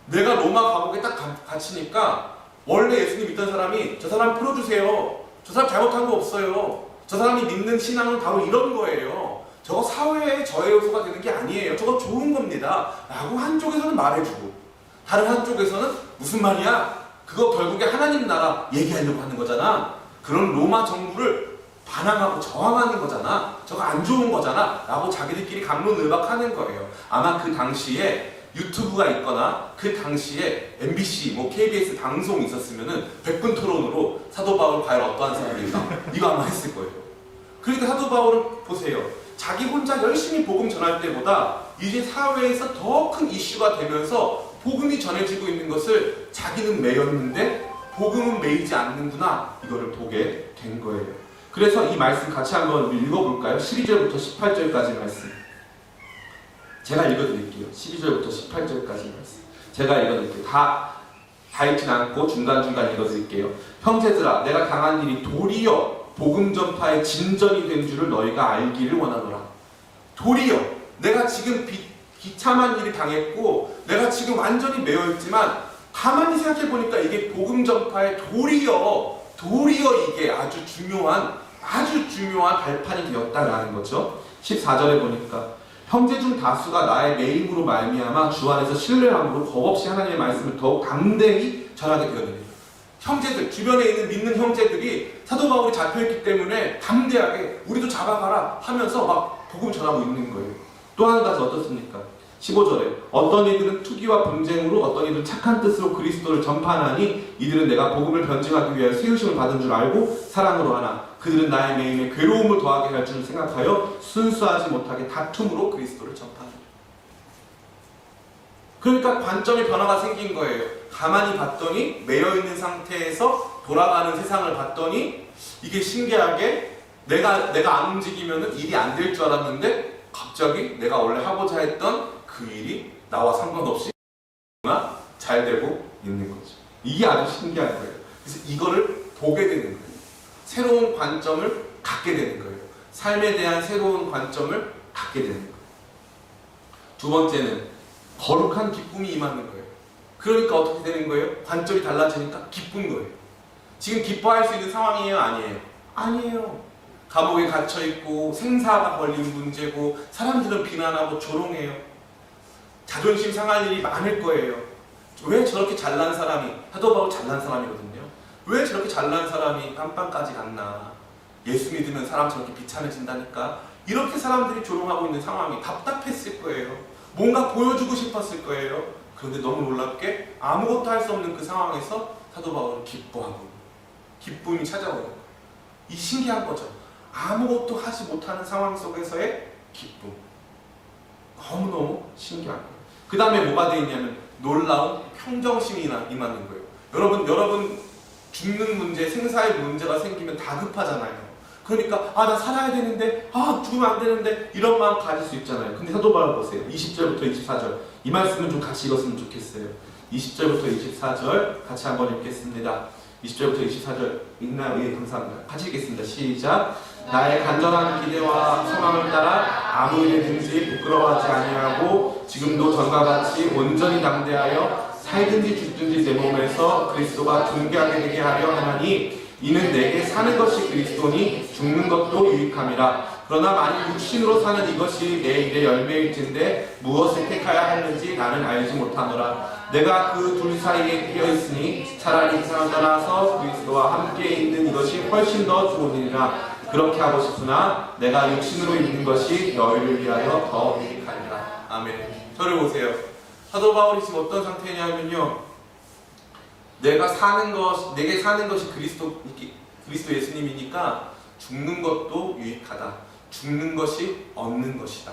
내가 로마 감옥에 딱 갇히니까 원래 예수님 믿던 사람이 저 사람 풀어주세요. 저 사람 잘못한 거 없어요. 저 사람이 믿는 신앙은 바로 이런 거예요. 저거 사회의 저해 요소가 되는 게 아니에요. 저거 좋은 겁니다. 라고 한쪽에서는 말해주고 다른 한쪽에서는 무슨 말이야? 그거 결국에 하나님 나라 얘기하려고 하는 거잖아. 그런 로마 정부를 반항하고 저항하는 거잖아. 저거 안 좋은 거잖아. 라고 자기들끼리 갑론을박하는 거예요. 아마 그 당시에 유튜브가 있거나 그 당시에 MBC, KBS 방송이 있었으면은 100분 토론으로 사도 바울 과연 어떠한 사람인가 이거 아마 했을 거예요. 그러니까 사도 바울은 보세요. 자기 혼자 열심히 복음 전할 때보다 이제 사회에서 더 큰 이슈가 되면서 복음이 전해지고 있는 것을 자기는 매였는데 복음은 매이지 않는구나 이거를 보게 된 거예요. 그래서 이 말씀 같이 한번 읽어볼까요? 12절부터 18절까지 말씀 제가 읽어드릴게요. 12절부터 18절까지 말씀 제가 읽어드릴게요. 다 읽진 않고 중간중간 읽어드릴게요. 형제들아 내가 당한 일이 도리어 복음 전파의 진전이 된 줄을 너희가 알기를 원하노라. 도리어 내가 지금 비참한 일이 당했고 내가 지금 완전히 매여있지만 가만히 생각해보니까 이게 복음 전파의 도리어 이게 아주 중요한 발판이 되었다라는 거죠. 14절에 보니까 형제 중 다수가 나의 매임으로 말미암아 주 안에서 신뢰함으로 겁없이 하나님의 말씀을 더욱 담대히 전하게 되었느니라. 형제들, 주변에 있는 믿는 형제들이 사도 바울이 잡혀있기 때문에 담대하게 우리도 잡아가라 하면서 막 복음 전하고 있는 거예요. 또 한 가지 어떻습니까? 15절에 어떤 이들은 투기와 분쟁으로 어떤 이들은 착한 뜻으로 그리스도를 전파하나니 이들은 내가 복음을 변증하기 위하여 세우심을 받은 줄 알고 사랑으로 하나 그들은 나의 매임에 괴로움을 더하게 할 줄 생각하여 순수하지 못하게 다툼으로 그리스도를 전파하느라. 그러니까 관점의 변화가 생긴 거예요. 가만히 봤더니 매여있는 상태에서 돌아가는 세상을 봤더니 이게 신기하게 내가 안 움직이면 일이 안 될 줄 알았는데 갑자기 내가 원래 하고자 했던 그 일이 나와 상관없이 잘 되고 있는 거죠. 이게 아주 신기한 거예요. 그래서 이거를 보게 되는 거예요. 새로운 관점을 갖게 되는 거예요. 삶에 대한 새로운 관점을 갖게 되는 거예요. 두 번째는 거룩한 기쁨이 임하는 거예요. 그러니까 어떻게 되는 거예요? 관점이 달라지니까 기쁜 거예요. 지금 기뻐할 수 있는 상황이에요? 아니에요? 아니에요. 감옥에 갇혀있고 생사가 걸린 문제고 사람들은 비난하고 조롱해요. 자존심 상할 일이 많을 거예요. 왜 저렇게 잘난 사람이, 사도 바울 잘난 사람이거든요. 왜 저렇게 잘난 사람이 깜빵까지 갔나. 예수 믿으면 사람 저렇게 비참해진다니까. 이렇게 사람들이 조롱하고 있는 상황이 답답했을 거예요. 뭔가 보여주고 싶었을 거예요. 그런데 너무 놀랍게 아무것도 할 수 없는 그 상황에서 사도 바울은 기뻐하고 기쁨이 찾아오는 거예요. 이 신기한 거죠. 아무것도 하지 못하는 상황 속에서의 기쁨. 너무너무 신기한 거예요. 그 다음에 뭐가 되어 있냐면 놀라운 평정심이 임하는 거예요. 여러분 죽는 문제, 생사의 문제가 생기면 다급하잖아요. 그러니까 나 살아야 되는데 죽으면 안 되는데 이런 마음 가질 수 있잖아요. 근데 사도 바울 보세요. 20절부터 24절 이 말씀은 좀 같이 읽었으면 좋겠어요. 20절부터 24절 같이 한번 읽겠습니다. 20절부터 24절 읽나요? 예, 감사합니다. 같이 읽겠습니다. 시작. 나의 간절한 기대와 소망을 따라 아무 일이든지 부끄러워하지 아니하고 지금도 전과 같이 온전히 담대하여 살든지 죽든지 내 몸에서 그리스도가 존귀하게 되게 하려 하나니 이는 내게 사는 것이 그리스도니 죽는 것도 유익함이라. 그러나 만일 육신으로 사는 이것이 내 일의 열매일진데 무엇을 택하야 하는지 나는 알지 못하노라. 내가 그 둘 사이에 끼어 있으니 차라리 세상을 떠나서 그리스도와 함께 있는 이것이 훨씬 더 좋으니라. 그렇게 하고 싶으나 내가 육신으로 있는 것이 너희를 위하여 더 유익하니라. 아멘. 저를 보세요. 사도 바울이 지금 어떤 상태냐면요, 내게 사는 것이 그리스도 예수님이니까 죽는 것도 유익하다. 죽는 것이 얻는 것이다.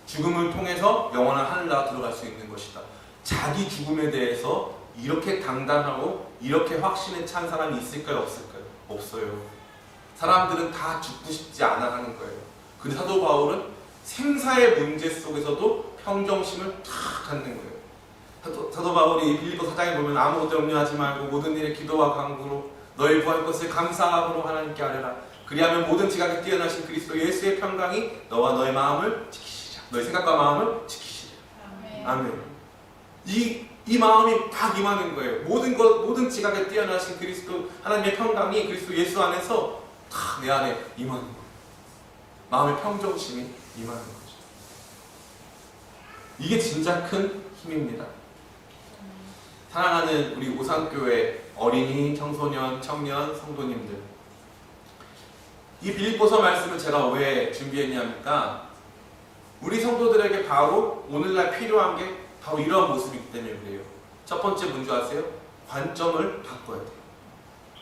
죽음을 통해서 영원한 하늘나라 들어갈 수 있는 것이다. 자기 죽음에 대해서 이렇게 당당하고 이렇게 확신에 찬 사람이 있을까요? 없을까요? 없어요. 사람들은 다 죽고 싶지 않아 하는 거예요. 근데 사도 바울은 생사의 문제 속에서도 평정심을 탁 갖는 거예요. 사도 바울이 빌립보 4장에 보면 아무것도 염려하지 말고 모든 일에 기도와 간구로 너희 구할 것을 감사함으로 하나님께 아뢰라. 그리하면 모든 지각에 뛰어나신 그리스도 예수의 평강이 너와 너의 마음을 지키시리라. 너의 생각과 마음을 지키시리라. 아멘. 이 마음이 딱 임하는 거예요. 모든 지각에 뛰어나신 그리스도 하나님의 평강이 그리스도 예수 안에서 딱 내 안에 임하는 거예요. 마음의 평정심이 임하는 거죠. 이게 진짜 큰 힘입니다. 사랑하는 우리 오산교회 어린이, 청소년, 청년, 성도님들, 이 빌립보서 말씀을 제가 왜 준비했냐니까 우리 성도들에게 바로 오늘날 필요한 게 바로 이러한 모습이기 때문에 그래요. 첫 번째 뭔지 아세요? 관점을 바꿔야 돼요.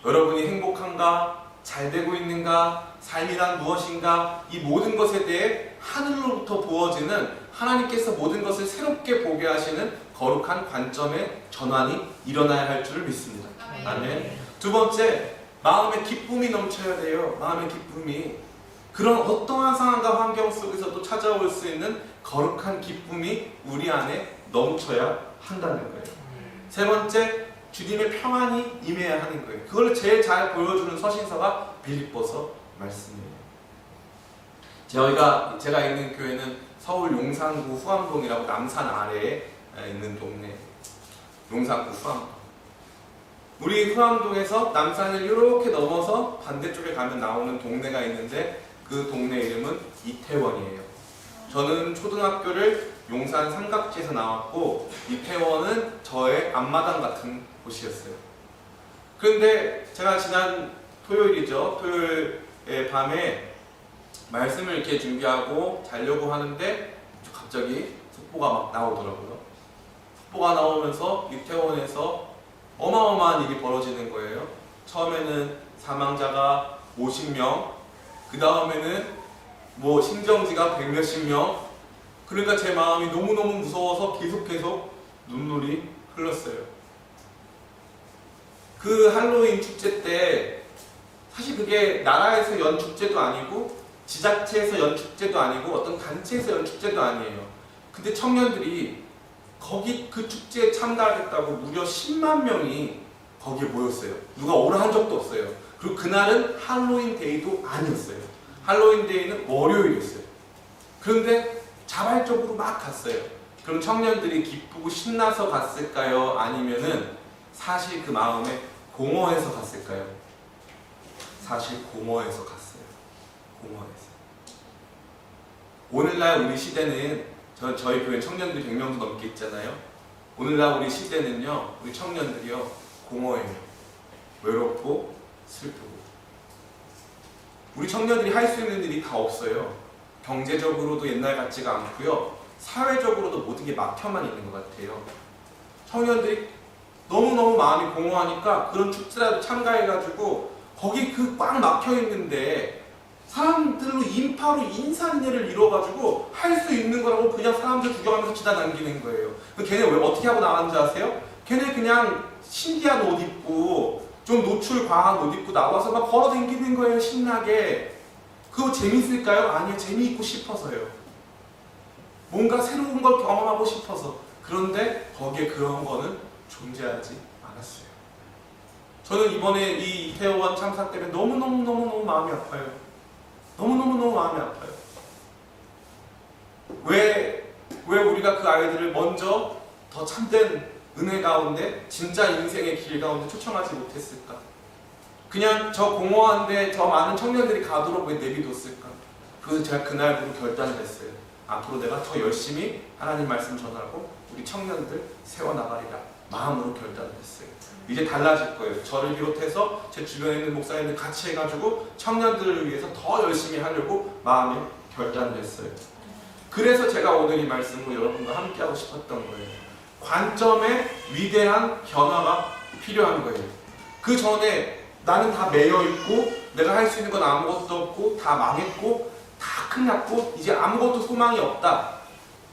여러분이 행복한가? 잘 되고 있는가? 삶이란 무엇인가? 이 모든 것에 대해 하늘로부터 부어지는 하나님께서 모든 것을 새롭게 보게 하시는 거룩한 관점의 전환이 일어나야 할 줄을 믿습니다. 아멘. 두 번째, 마음의 기쁨이 넘쳐야 돼요. 마음의 기쁨이. 그런 어떠한 상황과 환경 속에서도 찾아올 수 있는 거룩한 기쁨이 우리 안에 넘쳐야 한다는 거예요. 세 번째, 주님의 평안이 임해야 하는 거예요. 그걸 제일 잘 보여주는 서신서가 빌립보서 말씀이에요. 제가 있는 교회는 서울 용산구 후암동이라고 남산 아래에 있는 동네, 용산구 후암동. 우리 후암동에서 남산을 이렇게 넘어서 반대쪽에 가면 나오는 동네가 있는데 그 동네 이름은 이태원이에요. 저는 초등학교를 용산 삼각지에서 나왔고 이태원은 저의 앞마당 같은 곳이었어요. 그런데 제가 지난 토요일의 밤에 말씀을 이렇게 준비하고 자려고 하는데 갑자기 속보가 막 나오더라고요. 속보가 나오면서 이태원에서 어마어마한 일이 벌어지는 거예요. 처음에는 사망자가 50명, 그 다음에는 심정지가 100몇십 명. 그러니까 제 마음이 너무너무 무서워서 계속 눈물이 흘렀어요. 그 할로윈 축제 때 사실 그게 나라에서 연 축제도 아니고 지자체에서 연 축제도 아니고 어떤 단체에서 연 축제도 아니에요. 근데 청년들이 거기 그 축제에 참가하겠다고 무려 10만 명이 거기에 모였어요. 누가 오라 한 적도 없어요. 그리고 그날은 할로윈 데이도 아니었어요. 할로윈 데이는 월요일이었어요. 그런데 자발적으로 막 갔어요. 그럼 청년들이 기쁘고 신나서 갔을까요? 아니면은 사실 그 마음에 공허해서 갔을까요? 사실 공허해서 갔어요. 공허해서. 오늘날 우리 시대는 저희 교회 청년들이 100명도 넘게 있잖아요. 오늘날 우리 시대는요, 우리 청년들이요, 공허해요. 외롭고 슬프고. 우리 청년들이 할 수 있는 일이 다 없어요. 경제적으로도 옛날 같지가 않고요. 사회적으로도 모든 게 막혀만 있는 것 같아요. 청년들이 너무너무 마음이 공허하니까 그런 축제라도 참가해가지고 거기 그 꽉 막혀있는데 사람들로 인파로 인산인해를 이뤄가지고 할 수 있는 거라고 그냥 사람들 구경하면서 지나다니는 거예요. 걔네 왜 어떻게 하고 나왔는지 아세요? 걔네 그냥 신기한 옷 입고 좀 노출 과한 옷 입고 나와서 막 걸어다니는 거예요. 신나게. 그거 재밌을까요? 아니요. 재미있고 싶어서요. 뭔가 새로운 걸 경험하고 싶어서. 그런데 거기에 그런 거는 존재하지 않았어요. 저는 이번에 이 이태원 참사 때문에 너무너무 마음이 아파요. 너무너무너무 마음이 아파요. 왜 우리가 그 아이들을 먼저 더 참된 은혜 가운데 진짜 인생의 길 가운데 초청하지 못했을까? 그냥 저 공허한데 저 많은 청년들이 가도록 왜 내비뒀을까? 그래서 제가 그날부로 결단을 했어요. 앞으로 내가 더 열심히 하나님 말씀 전하고 우리 청년들 세워나가리라 마음으로 결단을 했어요. 이제 달라질 거예요. 저를 비롯해서 제 주변에 있는 목사님들 같이 해가지고 청년들을 위해서 더 열심히 하려고 마음에 결단을 했어요. 그래서 제가 오늘 이 말씀으로 여러분과 함께하고 싶었던 거예요. 관점의 위대한 변화가 필요한 거예요. 그 전에 나는 다 매여있고 내가 할 수 있는 건 아무것도 없고 다 망했고 다 끝났고 이제 아무것도 소망이 없다.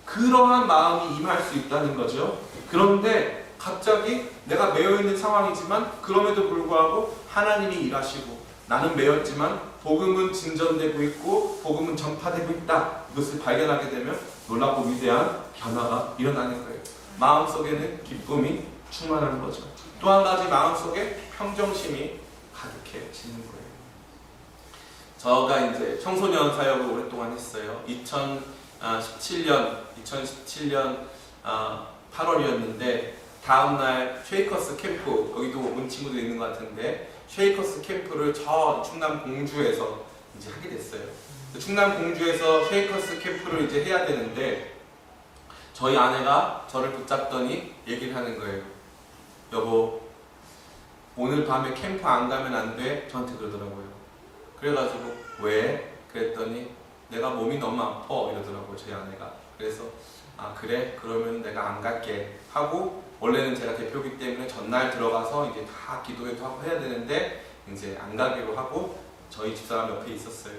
그러한 마음이 임할 수 있다는 거죠. 그런데 갑자기 내가 매여있는 상황이지만 그럼에도 불구하고 하나님이 일하시고 나는 매였지만 복음은 진전되고 있고 복음은 전파되고 있다. 이것을 발견하게 되면 놀랍고 위대한 변화가 일어나는 거예요. 마음속에는 기쁨이 충만한 거죠. 또 한 가지 마음속에 평정심이 가득해지는 거예요. 제가 이제 청소년 사역을 오랫동안 했어요. 2017년 8월이었는데 다음날 쉐이커스 캠프, 거기도 온 친구들 있는 것 같은데 쉐이커스 캠프를 저 충남 공주에서 이제 하게 됐어요. 충남 공주에서 쉐이커스 캠프를 이제 해야 되는데 저희 아내가 저를 붙잡더니 얘기를 하는 거예요. 여보, 오늘 밤에 캠프 안 가면 안 돼? 저한테 그러더라고요. 그래가지고 왜? 그랬더니 내가 몸이 너무 아파 이러더라고요, 저희 아내가. 그래서 아 그래? 그러면 내가 안 갈게 하고, 원래는 제가 대표기 때문에 전날 들어가서 이제 다 기도회도 하고 해야 되는데 이제 안 가기로 하고 저희 집사람 옆에 있었어요.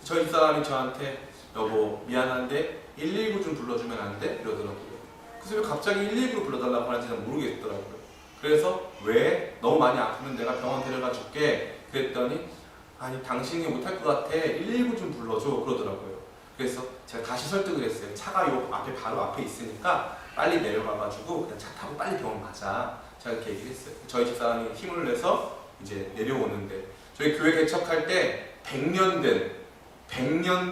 저희 집사람이 저한테 여보 미안한데 119 좀 불러주면 안 돼? 이러더라고요. 그래서 왜 갑자기 119를 불러달라고 하는지는 모르겠더라고요. 그래서 왜? 너무 많이 아프면 내가 병원 데려가 줄게. 그랬더니 아니 당신이 못할 것 같아. 119 좀 불러줘. 그러더라고요. 그래서 제가 다시 설득을 했어요. 차가 요 앞에 바로 앞에 있으니까 빨리 내려가가지고 그냥 차 타고 빨리 병원 가자. 제가 이렇게 얘기를 했어요. 저희 집사람이 힘을 내서 이제 내려오는데 저희 교회 개척할 때 100년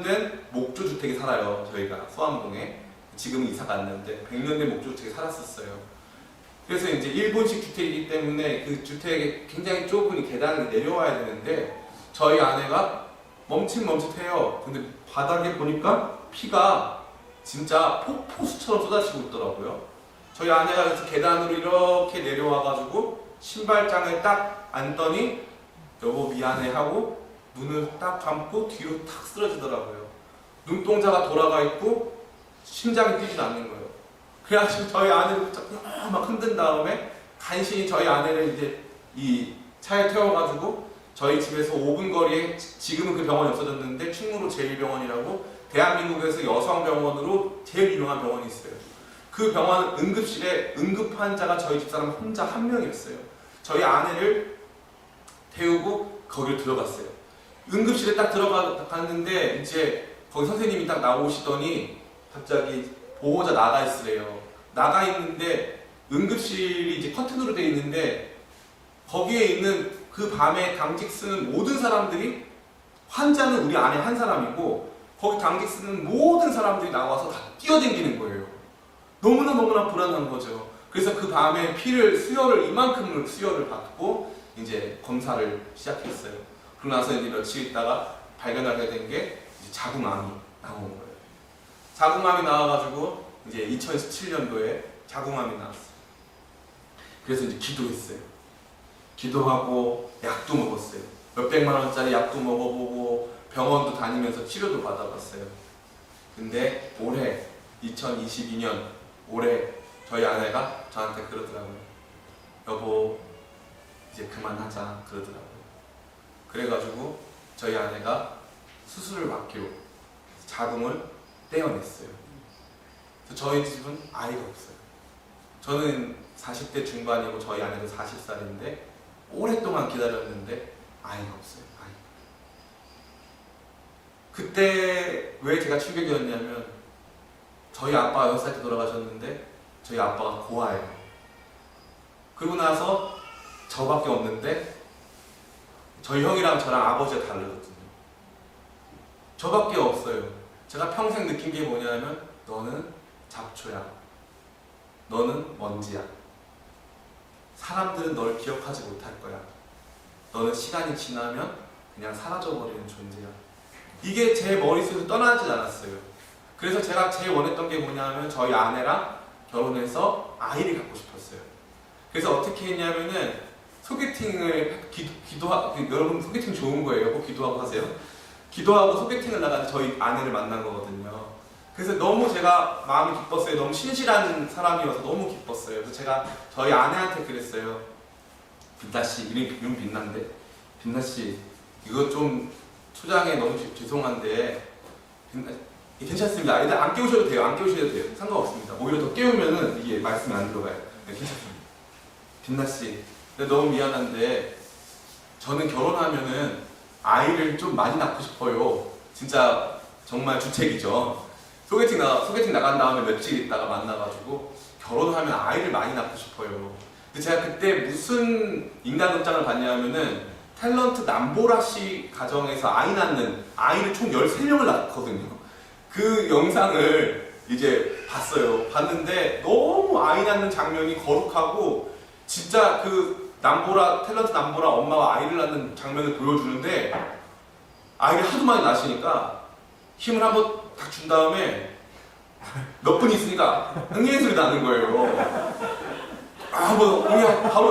된 목조주택에 살아요. 저희가 소암동에. 지금은 이사 갔는데 100년 된 목조주택에 살았었어요. 그래서 이제 일본식 주택이기 때문에 그 주택에 굉장히 좁은 계단을 내려와야 되는데 저희 아내가 멈칫멈칫해요. 근데 바닥에 보니까 피가 진짜 폭포수처럼 쏟아지고 있더라고요. 저희 아내가 그래서 계단으로 이렇게 내려와가지고 신발장을 딱 앉더니 여보 미안해 하고 눈을 딱 감고 뒤로 탁 쓰러지더라고요. 눈동자가 돌아가 있고 심장이 뛰지 않는 거예요. 그래가지고 저희 아내를 막 흔든 다음에 간신히 저희 아내를 이제 이 차에 태워가지고 저희 집에서 5분 거리에, 지금은 그 병원이 없어졌는데 충무로 제1병원이라고 대한민국에서 여성병원으로 제일 유명한 병원이 있어요. 그 병원 응급실에 응급 환자가 저희 집사람 혼자 한 명이었어요. 저희 아내를 태우고 거기를 들어갔어요. 응급실에 딱 들어갔는데 이제 거기 선생님이 딱 나오시더니 갑자기 보호자 나가 있으래요. 나가 있는데 응급실이 이제 커튼으로 되어 있는데 거기에 있는 그 밤에 당직 쓰는 모든 사람들이, 환자는 우리 안에 한 사람이고 거기 당직 쓰는 모든 사람들이 나와서 다 뛰어댕기는 거예요. 너무나 불안한 거죠. 그래서 그 밤에 이만큼을 수혈을 받고 이제 검사를 시작했어요. 그러고 나서 이제 며칠 있다가 발견하게 된 게 자궁암이 나온 거예요. 자궁암이 나와가지고 이제 2017년도에 자궁암이 나왔어요. 그래서 이제 기도했어요. 기도하고 약도 먹었어요. 몇백만 원짜리 약도 먹어보고 병원도 다니면서 치료도 받아봤어요. 근데 올해 2022년 올해 저희 아내가 저한테 그러더라고요. 여보 이제 그만하자 그러더라고요. 그래가지고 저희 아내가 수술을 받기로 자궁을 떼어냈어요. 그래서 저희 집은 아이가 없어요. 저는 40대 중반이고 저희 아내도 40살인데 오랫동안 기다렸는데 아이가 없어요. 그때 왜 제가 충격이었냐면 저희 아빠가 6살 때 돌아가셨는데 저희 아빠가 고아예요. 그러고 나서 저밖에 없는데 저희 형이랑 저랑 아버지가 다르거든요. 저밖에 없어요. 제가 평생 느낀 게 뭐냐면 너는 잡초야. 너는 먼지야. 사람들은 널 기억하지 못할 거야. 너는 시간이 지나면 그냥 사라져버리는 존재야. 이게 제 머릿속에서 떠나지 않았어요. 그래서 제가 제일 원했던 게 뭐냐면 저희 아내랑 결혼해서 아이를 갖고 싶었어요. 그래서 어떻게 했냐면은 소개팅을 여러분 소개팅 좋은 거예요. 꼭 기도하고 하세요. 기도하고 소개팅을 나가서 저희 아내를 만난 거거든요. 그래서 너무 제가 마음이 기뻤어요. 너무 신실한 사람이어서 너무 기뻤어요. 그래서 제가 저희 아내한테 그랬어요. 빛나씨, 이름 빛난데 빛나씨 이거 좀 초장에 너무 죄송한데 괜찮습니다. 아이들 안 깨우셔도 돼요. 안 깨우셔도 돼요. 상관없습니다. 오히려 더 깨우면은 이게 말씀이 안 들어가요. 네, 괜찮습니다. 빛나씨, 너무 미안한데 저는 결혼하면은 아이를 좀 많이 낳고 싶어요. 진짜 정말 주책이죠. 소개팅 나간 다음에 며칠 있다가 만나가지고 결혼하면 아이를 많이 낳고 싶어요. 근데 제가 그때 무슨 인간극장을 봤냐면은 탤런트 남보라 씨 가정에서 아이 낳는 아이를 총 13명을 낳거든요. 그 영상을 이제 봤어요. 봤는데 너무 아이 낳는 장면이 거룩하고 진짜 그 탤런트 남보라 엄마가 아이를 낳는 장면을 보여주는데 아이를 하도 많이 낳으시니까 힘을 한번 딱 준 다음에 몇 분 있으니까 응애 소리 나는 거예요. 바로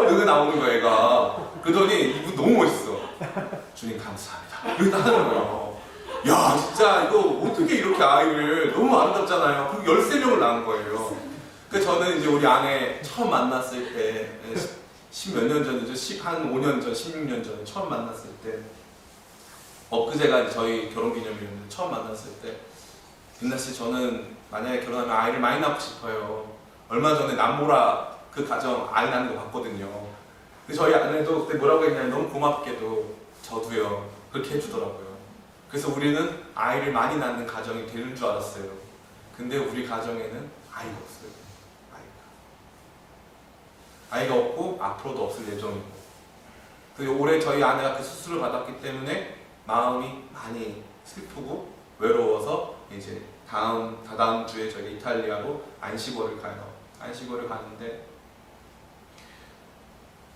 응애 나오는 거야 얘가. 그러더니 이분 너무 멋있어. 주님 감사합니다. 이렇게 하는 거예요. 야 진짜 이거 어떻게 이렇게 아이를 너무 아름답잖아요. 그리고 13명을 낳은 거예요. 그래서 저는 이제 우리 아내 처음 만났을 때 10몇 년 전이죠. 한 5년 전, 16년 전에 처음 만났을 때 엊그제가 저희 결혼기념일인데 처음 만났을 때 빛나씨 저는 만약에 결혼하면 아이를 많이 낳고 싶어요. 얼마 전에 남보라 그 가정 아이 낳는 거 봤거든요. 근데 저희 아내도 그때 뭐라고 했냐면 너무 고맙게도 저도요 그렇게 해주더라고요. 그래서 우리는 아이를 많이 낳는 가정이 되는 줄 알았어요. 근데 우리 가정에는 아이가 없어요. 아이가 없고 앞으로도 없을 예정이고. 그리고 올해 저희 아내가 그 수술을 받았기 때문에 마음이 많이 슬프고 외로워서 이제 다다음 주에 저희 이탈리아로 안식월을 가요. 안식월을 가는데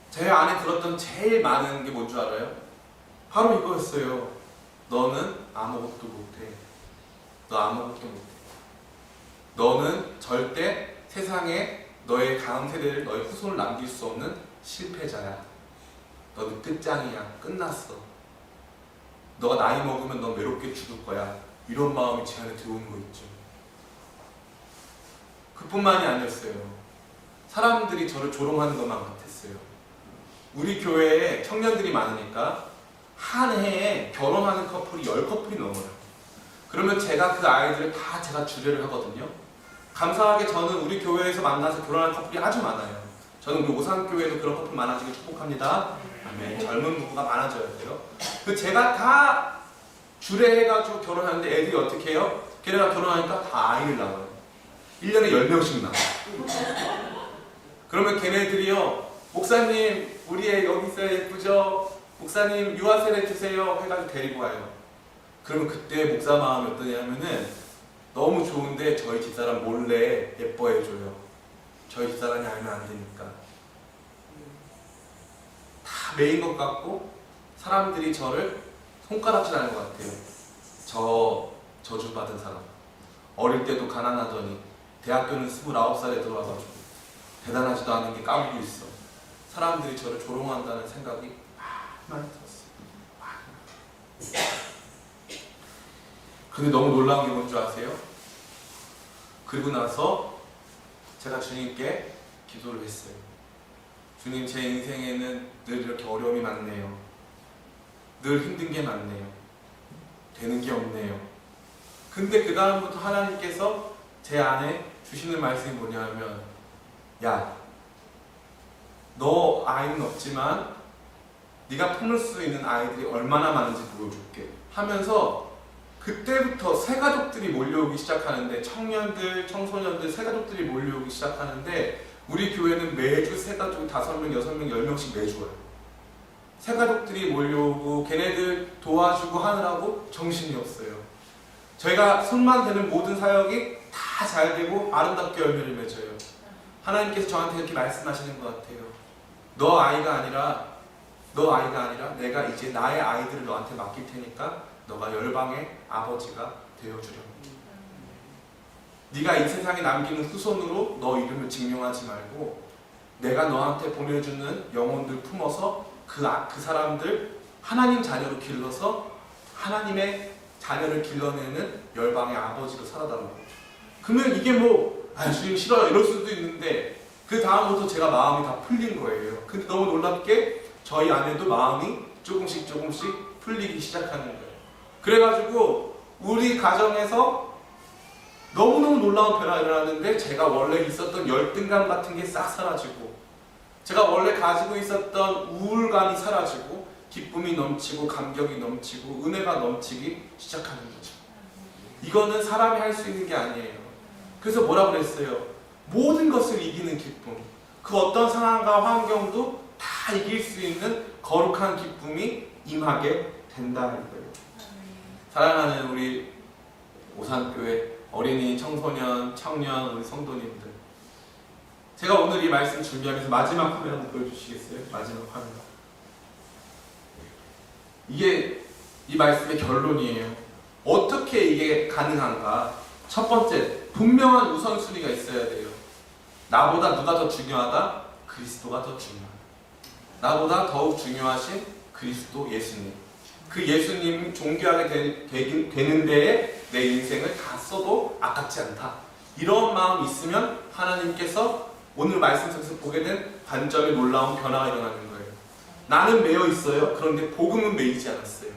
제 안에 들었던 제일 많은 게 뭔 줄 알아요? 바로 이거였어요. 너는 아무것도 못해. 너 아무것도 못해. 너는 절대 세상에 너의 다음 세대를 너의 후손을 남길 수 없는 실패자야. 너는 끝장이야. 끝났어. 너가 나이 먹으면 넌 외롭게 죽을 거야. 이런 마음이 제 안에 들어오는 거 있죠. 그뿐만이 아니었어요. 사람들이 저를 조롱하는 것만 같았어요. 우리 교회에 청년들이 많으니까 한 해에 결혼하는 커플이 10커플이 넘어요. 그러면 제가 그 아이들을 다 제가 주례를 하거든요. 감사하게 저는 우리 교회에서 만나서 결혼한 커플이 아주 많아요. 저는 우리 오산교회도 그런 커플 많아지길 축복합니다. 아멘. 젊은 부부가 많아져야 돼요. 그 제가 다 주례해가지고 결혼하는데 애들이 어떻게 해요? 걔네가 결혼하니까 다 아이를 낳아요. 1년에 10명씩 낳아요. 그러면 걔네들이요, 목사님 우리 애 여기 있어야 예쁘죠? 목사님 유아세례 주세요 해가지고 데리고 와요. 그러면 그때 목사 마음이 어떠냐면은 너무 좋은데 저희 집사람 몰래 예뻐해줘요. 저희 집사람이 알면 안 되니까. 다 매인 것 같고 사람들이 저를 손가락질하는 것 같아요. 저주받은 사람. 어릴 때도 가난하더니 대학교는 29살에 들어와가지고 대단하지도 않은 게 까불고 있어. 사람들이 저를 조롱한다는 생각이 많이 들었어요. 근데 너무 놀라운 게 뭔지 아세요? 그리고 나서 제가 주님께 기도를 했어요. 주님, 제 인생에는 늘 이렇게 어려움이 많네요. 늘 힘든 게 많네요. 되는 게 없네요. 근데 그 다음부터 하나님께서 제 안에 주시는 말씀이 뭐냐면, 야, 너 아이는 없지만 네가 품을 수 있는 아이들이 얼마나 많은지 보여줄게 하면서 그때부터 새가족들이 몰려오기 시작하는데, 청년들, 청소년들, 새가족들이 몰려오기 시작하는데, 우리 교회는 매주 새가족이 5명, 6명, 10명씩 매주 와요. 새가족들이 몰려오고 걔네들 도와주고 하느라고 정신이 없어요. 저희가 손만 대는 모든 사역이 다 잘 되고 아름답게 열매를 맺어요. 하나님께서 저한테 이렇게 말씀하시는 것 같아요. 너 아이가 아니라 내가 이제 나의 아이들을 너한테 맡길 테니까 너가 열방의 아버지가 되어주렴. 네가 이 세상에 남기는 후손으로 너 이름을 증명하지 말고 내가 너한테 보내주는 영혼들 품어서 그 사람들 하나님 자녀로 길러서 하나님의 자녀를 길러내는 열방의 아버지로 살아달라고. 그러면 이게 주님 싫어요 이럴 수도 있는데 그 다음부터 제가 마음이 다 풀린 거예요. 근데 너무 놀랍게 저희 아내도 마음이 조금씩 풀리기 시작하는 거예요. 그래가지고 우리 가정에서 너무너무 놀라운 변화가 일어났는데 제가 원래 있었던 열등감 같은 게 싹 사라지고 제가 원래 가지고 있었던 우울감이 사라지고 기쁨이 넘치고 감격이 넘치고 은혜가 넘치기 시작하는 거죠. 이거는 사람이 할 수 있는 게 아니에요. 그래서 뭐라고 그랬어요? 모든 것을 이기는 기쁨. 그 어떤 상황과 환경도 다 이길 수 있는 거룩한 기쁨이 임하게 된다는 거예요. 사랑하는 우리 오산교회 어린이, 청소년, 청년, 우리 성도님들, 제가 오늘 이 말씀 준비하면서 마지막 화면 한번 보여주시겠어요? 마지막 화면. 이게 이 말씀의 결론이에요. 어떻게 이게 가능한가? 첫 번째, 분명한 우선순위가 있어야 돼요. 나보다 누가 더 중요하다? 그리스도가 더 중요하다. 나보다 더욱 중요하신 그리스도 예수님. 그 예수님 존귀하게 되는 데에 내 인생을 다 써도 아깝지 않다. 이런 마음이 있으면 하나님께서 오늘 말씀 속에서 보게 된 관점의 놀라운 변화가 일어나는 거예요. 나는 매여 있어요. 그런데 복음은 매이지 않았어요.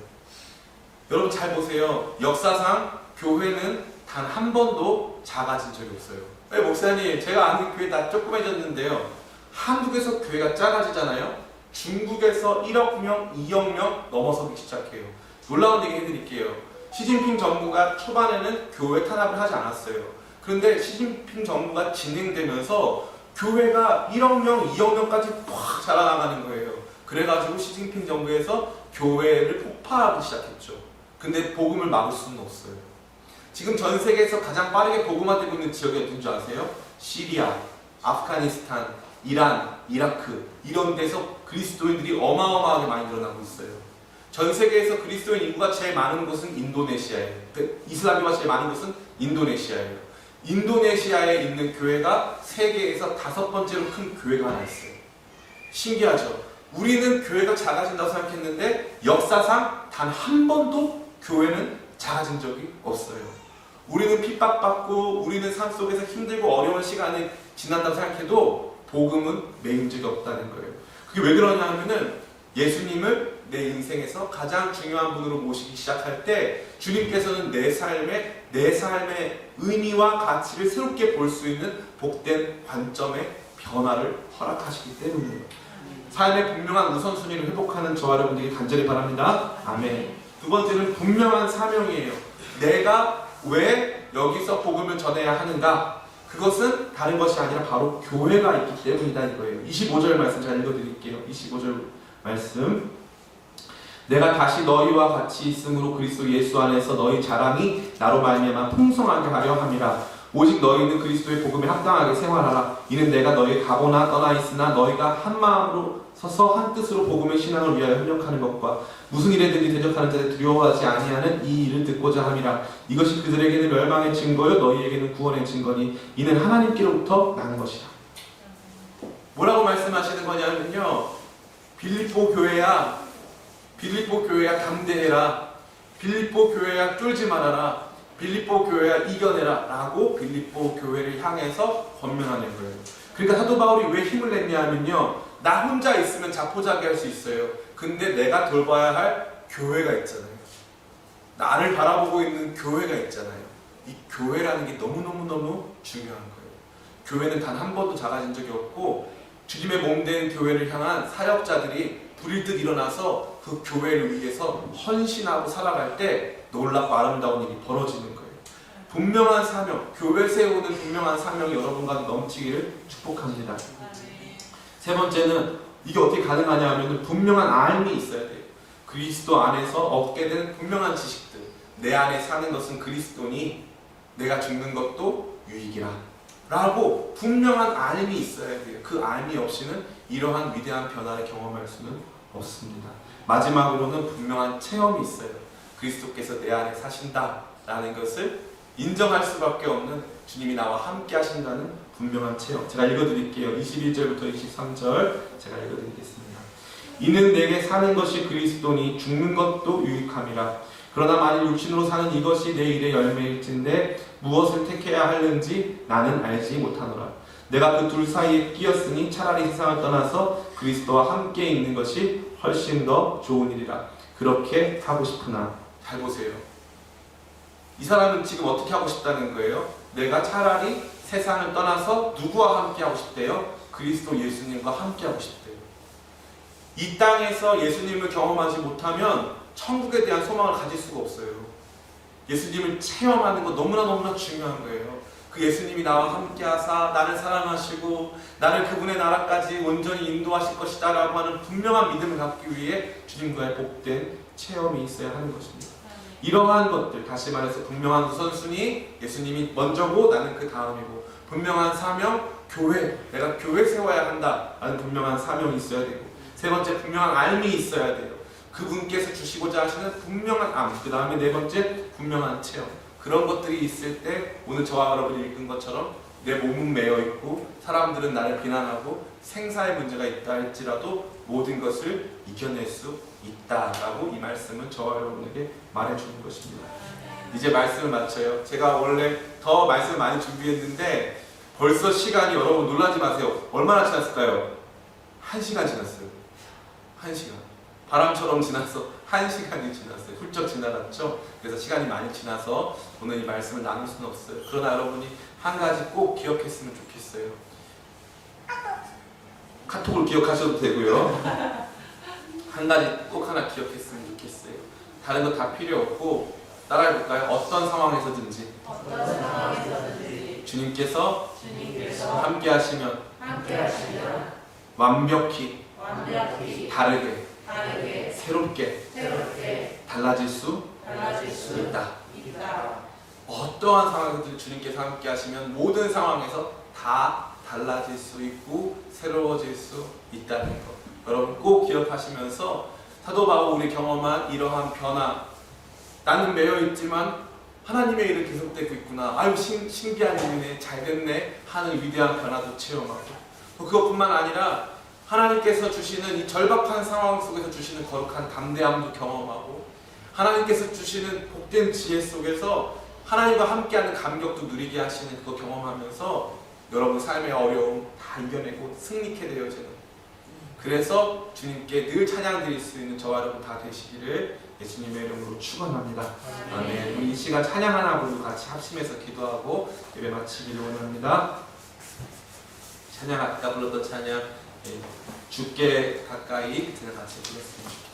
여러분 잘 보세요. 역사상 교회는 단 한 번도 작아진 적이 없어요. 왜 목사님, 제가 아는 교회 다 조그매졌는데요. 한국에서 교회가 작아지잖아요. 중국에서 1억 명, 2억 명 넘어서기 시작해요. 놀라운 얘기 해드릴게요. 시진핑 정부가 초반에는 교회 탄압을 하지 않았어요. 그런데 시진핑 정부가 진행되면서 교회가 1억 명, 2억 명까지 팍 자라나가는 거예요. 그래가지고 시진핑 정부에서 교회를 폭파하기 시작했죠. 근데 복음을 막을 수는 없어요. 지금 전 세계에서 가장 빠르게 복음화되고 있는 지역이 어딘 줄 아세요? 시리아, 아프가니스탄, 이란, 이라크 이런 데서 그리스도인들이 어마어마하게 많이 늘어나고 있어요. 전 세계에서 그리스도인 인구가 제일 많은 곳은 인도네시아예요. 이슬람교가 제일 많은 곳은 인도네시아예요. 인도네시아에 있는 교회가 세계에서 5번째로 큰 교회가 하나 있어요. 신기하죠? 우리는 교회가 작아진다고 생각했는데 역사상 단 한 번도 교회는 작아진 적이 없어요. 우리는 핍박받고 우리는 삶 속에서 힘들고 어려운 시간이 지난다고 생각해도 복음은 매인 적이 없다는 거예요. 그게 왜 그러냐 하면은 예수님을 내 인생에서 가장 중요한 분으로 모시기 시작할 때 주님께서는 내 삶의 의미와 가치를 새롭게 볼 수 있는 복된 관점의 변화를 허락하시기 때문이에요. 삶의 분명한 우선순위를 회복하는 저와 여러분들이 간절히 바랍니다. 아멘. 두 번째는 분명한 사명이에요. 내가 왜 여기서 복음을 전해야 하는가? 그것은 다른 것이 아니라 바로 교회가 있기 때문이다 이거예요. 25절 말씀 잘 읽어드릴게요. 25절 말씀. 내가 다시 너희와 같이 있으므로 그리스도 예수 안에서 너희 자랑이 나로 말미암아 풍성하게 하려 함이라. 오직 너희는 그리스도의 복음에 합당하게 생활하라. 이는 내가 너희 가보나 떠나 있으나 너희가 한 마음으로 서서 한 뜻으로 복음의 신앙을 위하여 협력하는 것과 무슨 일에든지 대적하는 자를 두려워하지 아니하는 이 일을 듣고자 함이라. 이것이 그들에게는 멸망의 증거요 너희에게는 구원의 증거니 이는 하나님께로부터 나는 것이라. 뭐라고 말씀하시는 거냐면요, 빌립보 교회야 담대해라. 빌립보 교회야 쫄지 말아라. 빌립보 교회야 이겨내라 라고 빌립보 교회를 향해서 권면하는 거예요. 그러니까 사도 바울이 왜 힘을 냈냐 하면요, 나 혼자 있으면 자포자기할 수 있어요. 근데 내가 돌봐야 할 교회가 있잖아요. 나를 바라보고 있는 교회가 있잖아요. 이 교회라는 게 너무너무너무 중요한 거예요. 교회는 단 한 번도 작아진 적이 없고 주님의 몸된 교회를 향한 사역자들이 불일듯 일어나서 그 교회를 위해서 헌신하고 살아갈 때 놀랍고 아름다운 일이 벌어지는 거예요. 분명한 사명, 교회 세우는 분명한 사명이 여러분과 넘치기를 축복합니다. 세 번째는 이게 어떻게 가능하냐 하면 분명한 알미 있어야 돼요. 그리스도 안에서 얻게 된 분명한 지식들, 내 안에 사는 것은 그리스도니 내가 죽는 것도 유익이라 라고 분명한 알미 있어야 돼요. 그 알미 없이는 이러한 위대한 변화를 경험할 수는 없습니다. 마지막으로는 분명한 체험이 있어요. 그리스도께서 내 안에 사신다라는 것을 인정할 수밖에 없는 주님이 나와 함께 하신다는 분명한 체험. 제가 읽어드릴게요. 21절부터 23절 제가 읽어드리겠습니다. 이는 내게 사는 것이 그리스도니 죽는 것도 유익함이라. 그러나 만일 육신으로 사는 이것이 내 일의 열매일진데 무엇을 택해야 하는지 나는 알지 못하노라. 내가 그 둘 사이에 끼었으니 차라리 세상을 떠나서 그리스도와 함께 있는 것이 훨씬 더 좋은 일이라. 그렇게 하고 싶으나. 잘 보세요. 이 사람은 지금 어떻게 하고 싶다는 거예요? 내가 차라리 세상을 떠나서 누구와 함께 하고 싶대요? 그리스도 예수님과 함께 하고 싶대요. 이 땅에서 예수님을 경험하지 못하면 천국에 대한 소망을 가질 수가 없어요. 예수님을 체험하는 거 너무나 중요한 거예요. 그 예수님이 나와 함께 하사 나를 사랑하시고 나를 그분의 나라까지 온전히 인도하실 것이다 라고 하는 분명한 믿음을 갖기 위해 주님과의 복된 체험이 있어야 하는 것입니다. 이러한 것들, 다시 말해서 분명한 우선순위, 예수님이 먼저고 나는 그 다음이고, 분명한 사명, 교회, 내가 교회 세워야 한다라는 분명한 사명이 있어야 되고, 세 번째 분명한 알미 있어야 돼요. 그분께서 주시고자 하시는 분명한 암, 그 다음에 네 번째 분명한 체험. 그런 것들이 있을 때 오늘 저와 여러분이 읽은 것처럼 내 몸은 매여 있고 사람들은 나를 비난하고 생사의 문제가 있다 할지라도 모든 것을 이겨낼 수 있다라고 이 말씀은 저와 여러분에게 말해주는 것입니다. 이제 말씀을 마쳐요. 제가 원래 더 말씀을 많이 준비했는데 벌써 시간이, 여러분 놀라지 마세요. 얼마나 지났을까요? 1시간 지났어요. 1시간. 바람처럼 지나서 1시간이 지났어요. 훌쩍 지나갔죠. 그래서 시간이 많이 지나서 오늘 이 말씀을 나눌 수는 없어요. 그러나 여러분이 한 가지 꼭 기억했으면 좋겠어요. 카톡을 기억하셔도 되고요. 한 가지 꼭 하나 기억했으면 좋겠어요. 다른 거 다 필요 없고 따라해볼까요? 어떤 상황에서든지 주님께서 함께 하시면 완벽히 다르게 새롭게 달라질 수 있다. 어떠한 상황에서든 주님께서 함께 하시면 모든 상황에서 다 달라질 수 있고 새로워질 수 있다는 것, 여러분 꼭 기억하시면서 사도 바울이 경험한 이러한 변화, 나는 매여있지만 하나님의 일은 계속되고 있구나, 아유 신기한 일이네, 잘됐네 하는 위대한 변화도 체험하고, 또 그것뿐만 아니라 하나님께서 주시는 이 절박한 상황 속에서 주시는 거룩한 담대함도 경험하고, 하나님께서 주시는 복된 지혜 속에서 하나님과 함께하는 감격도 누리게 하시는 그거 경험하면서 여러분 삶의 어려움 다 이겨내고 승리케 되어지는, 그래서 주님께 늘 찬양 드릴 수 있는 저와 여러분 다 되시기를 예수님의 이름으로 축원합니다. 아멘. 우리 이 시간 찬양 하나 부르고 같이 합심해서 기도하고 예배 마치기를 원합니다. 찬양, 아까 불렀던 찬양, 주께 가까이, 그들 같이 불렀으면 좋겠습니다.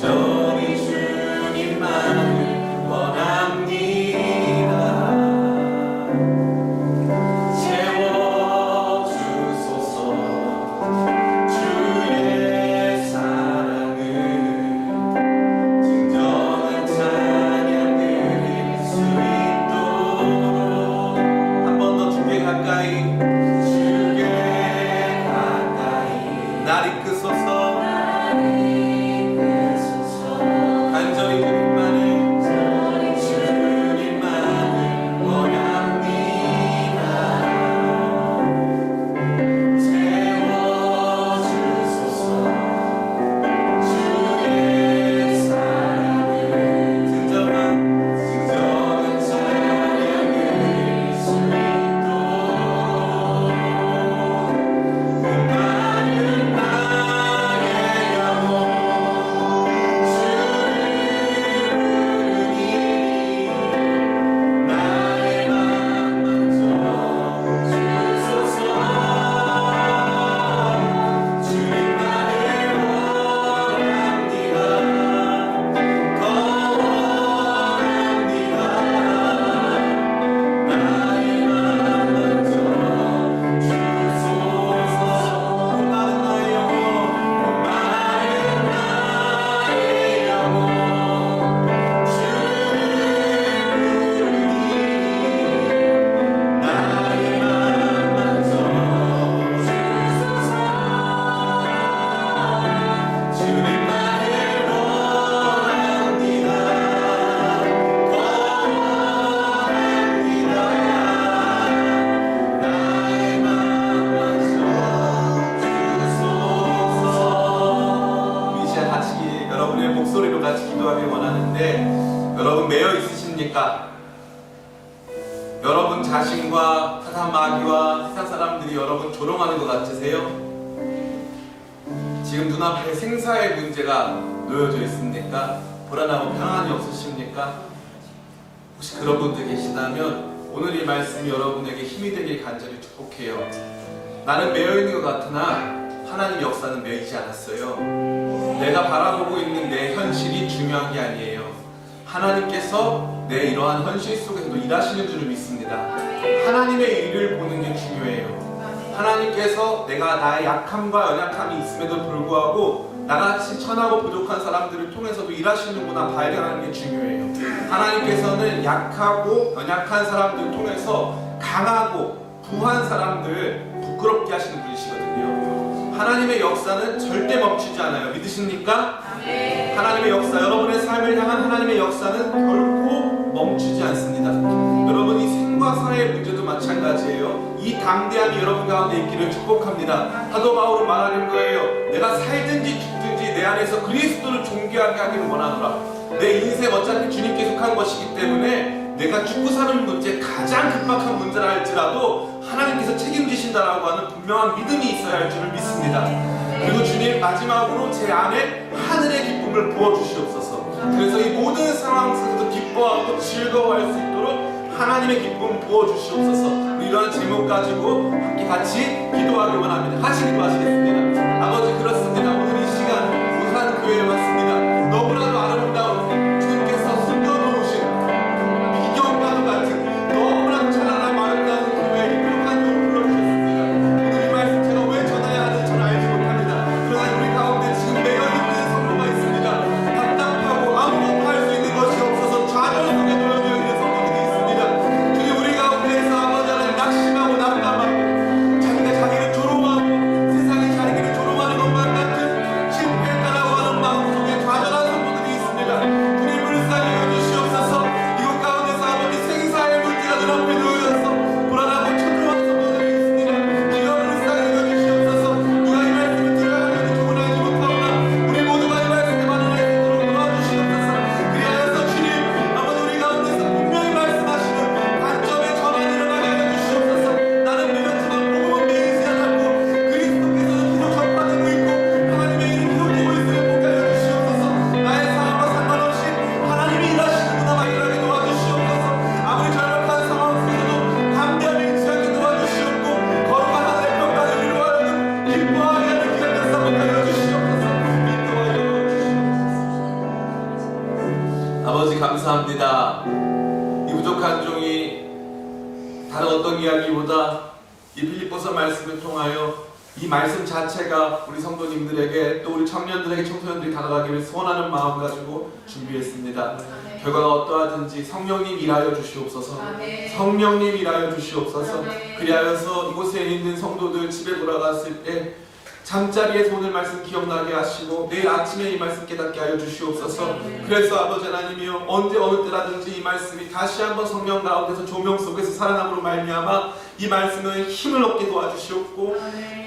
저 여러분 자신과 사탄 마귀와 세상 사람들이 여러분 조롱하는 것 같으세요? 지금 눈앞에 생사의 문제가 놓여져 있습니까? 불안하고 평안이 없으십니까? 혹시 그런 분들 계시다면 오늘 이 말씀이 여러분에게 힘이 되길 간절히 축복해요. 나는 매여있는 것 같으나 하나님 역사는 매이지 않았어요. 내가 바라보고 있는 내 현실이 중요한 게 아니에요. 하나님께서 내 이러한 현실 속에서도 일하시는 줄을 믿습니다. 하나님의 일을 보는 게 중요해요. 하나님께서 내가 나의 약함과 연약함이 있음에도 불구하고 나같이 천하고 부족한 사람들을 통해서도 일하시는구나 발견하는 게 중요해요. 하나님께서는 약하고 연약한 사람들을 통해서 강하고 부한 사람들을 부끄럽게 하시는 분이시거든요. 하나님의 역사는 절대 멈추지 않아요. 믿으십니까? 하나님의 역사, 여러분의 삶을 향한 하나님의 역사는 결코 멈추지 않습니다. 여러분 이 생과 사의 문제도 마찬가지예요. 이 담대함이 여러분 가운데 있기를 축복합니다. 사도 바울은 말하는 거예요. 내가 살든지 죽든지 내 안에서 그리스도를 존귀하게 하기를 원하노라. 내 인생 어차피 주님께 속한 것이기 때문에 내가 죽고 사는 문제, 가장 급박한 문제라 할지라도 하나님께서 책임지신다라고 하는 분명한 믿음이 있어야 할 줄을 믿습니다. 그리고 주님 마지막으로 제 안에 하늘의 기쁨을 부어주시옵소서. 그래서 이 모든 상황 속에서 기뻐하고 즐거워할 수 있도록 하나님의 기쁨 부어주시옵소서. 이러한 제목 가지고 함께 같이 기도하기 원합니다. 같이 기도하시겠습니다. 아버지 그렇습니다. 오늘 이 시간 우산 교회에 왔습니다. 너무나도 아름다운 주님께서 숨겨놓으신 비경과도 같은 너무나도 찬란한 아름다운 교회에 이끌어간 걸 불러주셨습니다. 오늘 이 말씀 제가 왜 전해야 하는지 저는 알지 못합니다. 그러나 우리 가운데 지금 매여있는 성도가 있습니다. 답답하고 아무것도 할 수 있는 것이 없어서 좌절 속에 놓여져 있는 성도들이 있습니다. 주님 우리 가운데에서 아버지 하나님 낙심하고 낙담하고 자기가 자기를 조롱하고 세상이 자기를 조롱하는 것만 같은 실패했다라고 하는 마음속에 좌절한 성도들이 있습니다. 주님 불쌍히 여주시옵소서. 이곳 가운데서 아버지 생사의 문제가 눈앞에 놓여서 불안하고 초조한 성도들이 있습니다. 주여 불쌍히 여주시옵소서. 누가 이 말씀을 들어야 하는지 조금 알지 못하오나 우리 모두가 이 말씀에 반응할 수 있도록 도와주시옵소서. 그리하여서 주님 아버지 우리 가운데서 분명히 말씀하시는 관점의 전환이 일어나게 하여 주시옵소서. 나는 매였지만 복음은 매이지 않았고 그리스도께서는 계속 전파되고 있고 하나님의 일을 계속 보고 있음을 보게 하여 주시옵소서. 나의 상황과 상관없이 하나님이 일하시는구나 발견하게 도와주시옵소서. 아무리 절박한 상황 속에서도 담대함을 잃지 않게 도와주시옵고 거룩한 하늘의 평강을 이루어가는 기뻐하게 하는 귀한 역사 보게 하여 주시옵소서. 인도하여 주시옵소서. 아버지 감사합니다. 이 부족한 종이 다른 어떤 이야기보다 이 빌립보서 말씀을 통하여 이 말씀 자체가 우리 성도님들에게 또 우리 청년들에게 청소년들이 다가가기를 소원하는 마음 가지고 준비했습니다. 결과가 어떠하든지 성령님 일하여 주시옵소서. 성령님 일하여 주시옵소서. 그리하여서 이곳에 있는 성도들 집에 돌아갔을 때 잠자리에서 오늘 말씀 기억나게 하시고 내일 아침에 이 말씀 깨닫게 하여 주시옵소서. 그래서 아버지 하나님이여 언제 어느 때라든지 이 말씀이 다시 한번 성령 가운데서 조명 속에서 살아남으로 말미암아 이 말씀은 힘을 얻게 도와주시옵고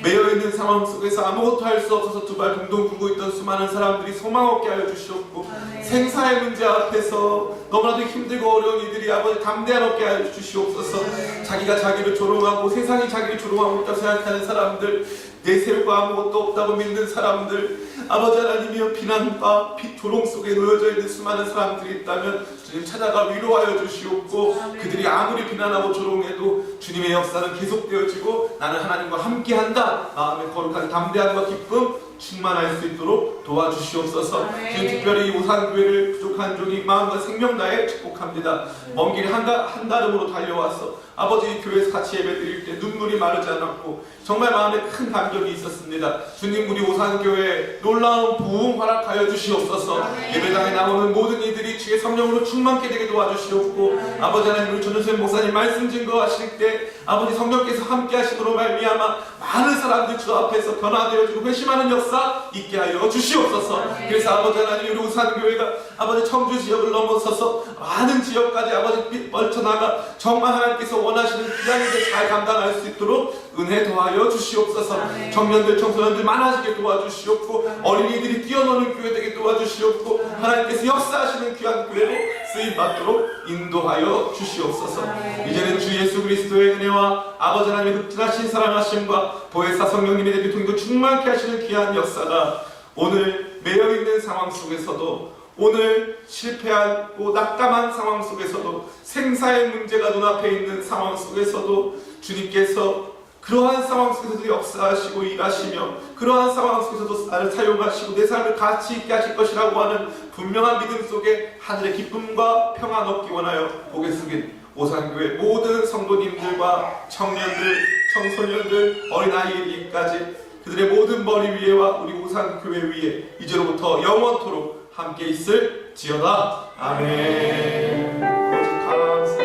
매여있는 상황 속에서 아무것도 할 수 없어서 두 발 동동 굴고 있던 수많은 사람들이 소망 얻게 하여 주시옵고 생사의 문제 앞에서 너무나도 힘들고 어려운 이들이 아버지 담대함 얻게 하여 주시옵소서. 자기가 자기를 조롱하고 세상이 자기를 조롱하고 있다고 생각하는 사람들, 내세우고 아무것도 없다고 믿는 사람들, 아버지 하나님이여 비난과 조롱 속에 놓여져 있는 수많은 사람들이 있다면 주님 찾아가 위로하여 주시옵고 그들이 아무리 비난하고 조롱해도 주님의 역사는 계속되어지고 나는 하나님과 함께한다 마음의 거룩한 담대함과 기쁨 충만할 수 있도록 도와주시옵소서. 지금 특별히 이 오산교회를 부족한 종이 마음과 생명 다해 축복합니다. 먼 길 한달음으로 달려와서 아버지 이 교회에서 같이 예배드릴 때 눈물이 마르지 않았고 정말 마음에 큰 감격이 있었습니다. 주님 우리 오산교회 놀라운 부흥 허락하여 주시옵소서. 예배당에 나오는 모든 이들이 주의 성령으로 충만케 되게 도와주시옵고 아버지 하나님 우리 전현수님 목사님 말씀 증거하실 때 아버지 성령께서 함께 하심으로 말미암아 많은 사람들 주 앞에서 변화되어지고 회심하는 역사 있게 하여 주시옵소서. 그래서 아버지 하나님 우리 오산교회가 아버지 청주 지역을 넘어서서 많은 지역까지 아버지 뻗쳐나가 정말 하나님께서 원하시는 귀한 일을 잘 감당할 수 있도록 은혜 더하여 주시옵소서. 청년들 청소년들 많아지게 도와주시옵고 어린이들이 뛰어노는 교회 되게 도와주시옵고 하나님께서 역사하시는 귀한 교회로 쓰임받도록 인도하여 주시옵소서. 이제는 주 예수 그리스도의 은혜와 아버지 하나님의 극진하신 사랑하심과 보혜사 성령님의 대비통이고 충만케 하시는 귀한 역사가 오늘 매여있는 상황 속에서도, 오늘 실패하고 낙담한 상황 속에서도, 생사의 문제가 눈앞에 있는 상황 속에서도 주님께서 그러한 상황 속에서도 역사하시고 일하시며, 그러한 상황 속에서도 나를 사용하시고 내 삶을 가치 있게 하실 것이라고 하는 분명한 믿음 속에 하늘의 기쁨과 평안 얻기 원하여 고개 숙인 오산교회 모든 성도님들과 청년들, 청소년들, 어린아이까지 그들의 모든 머리 위에와 우리 오산교회 위에 이제로부터 영원토록 함께 있을지어다. 아멘. 감사합니다.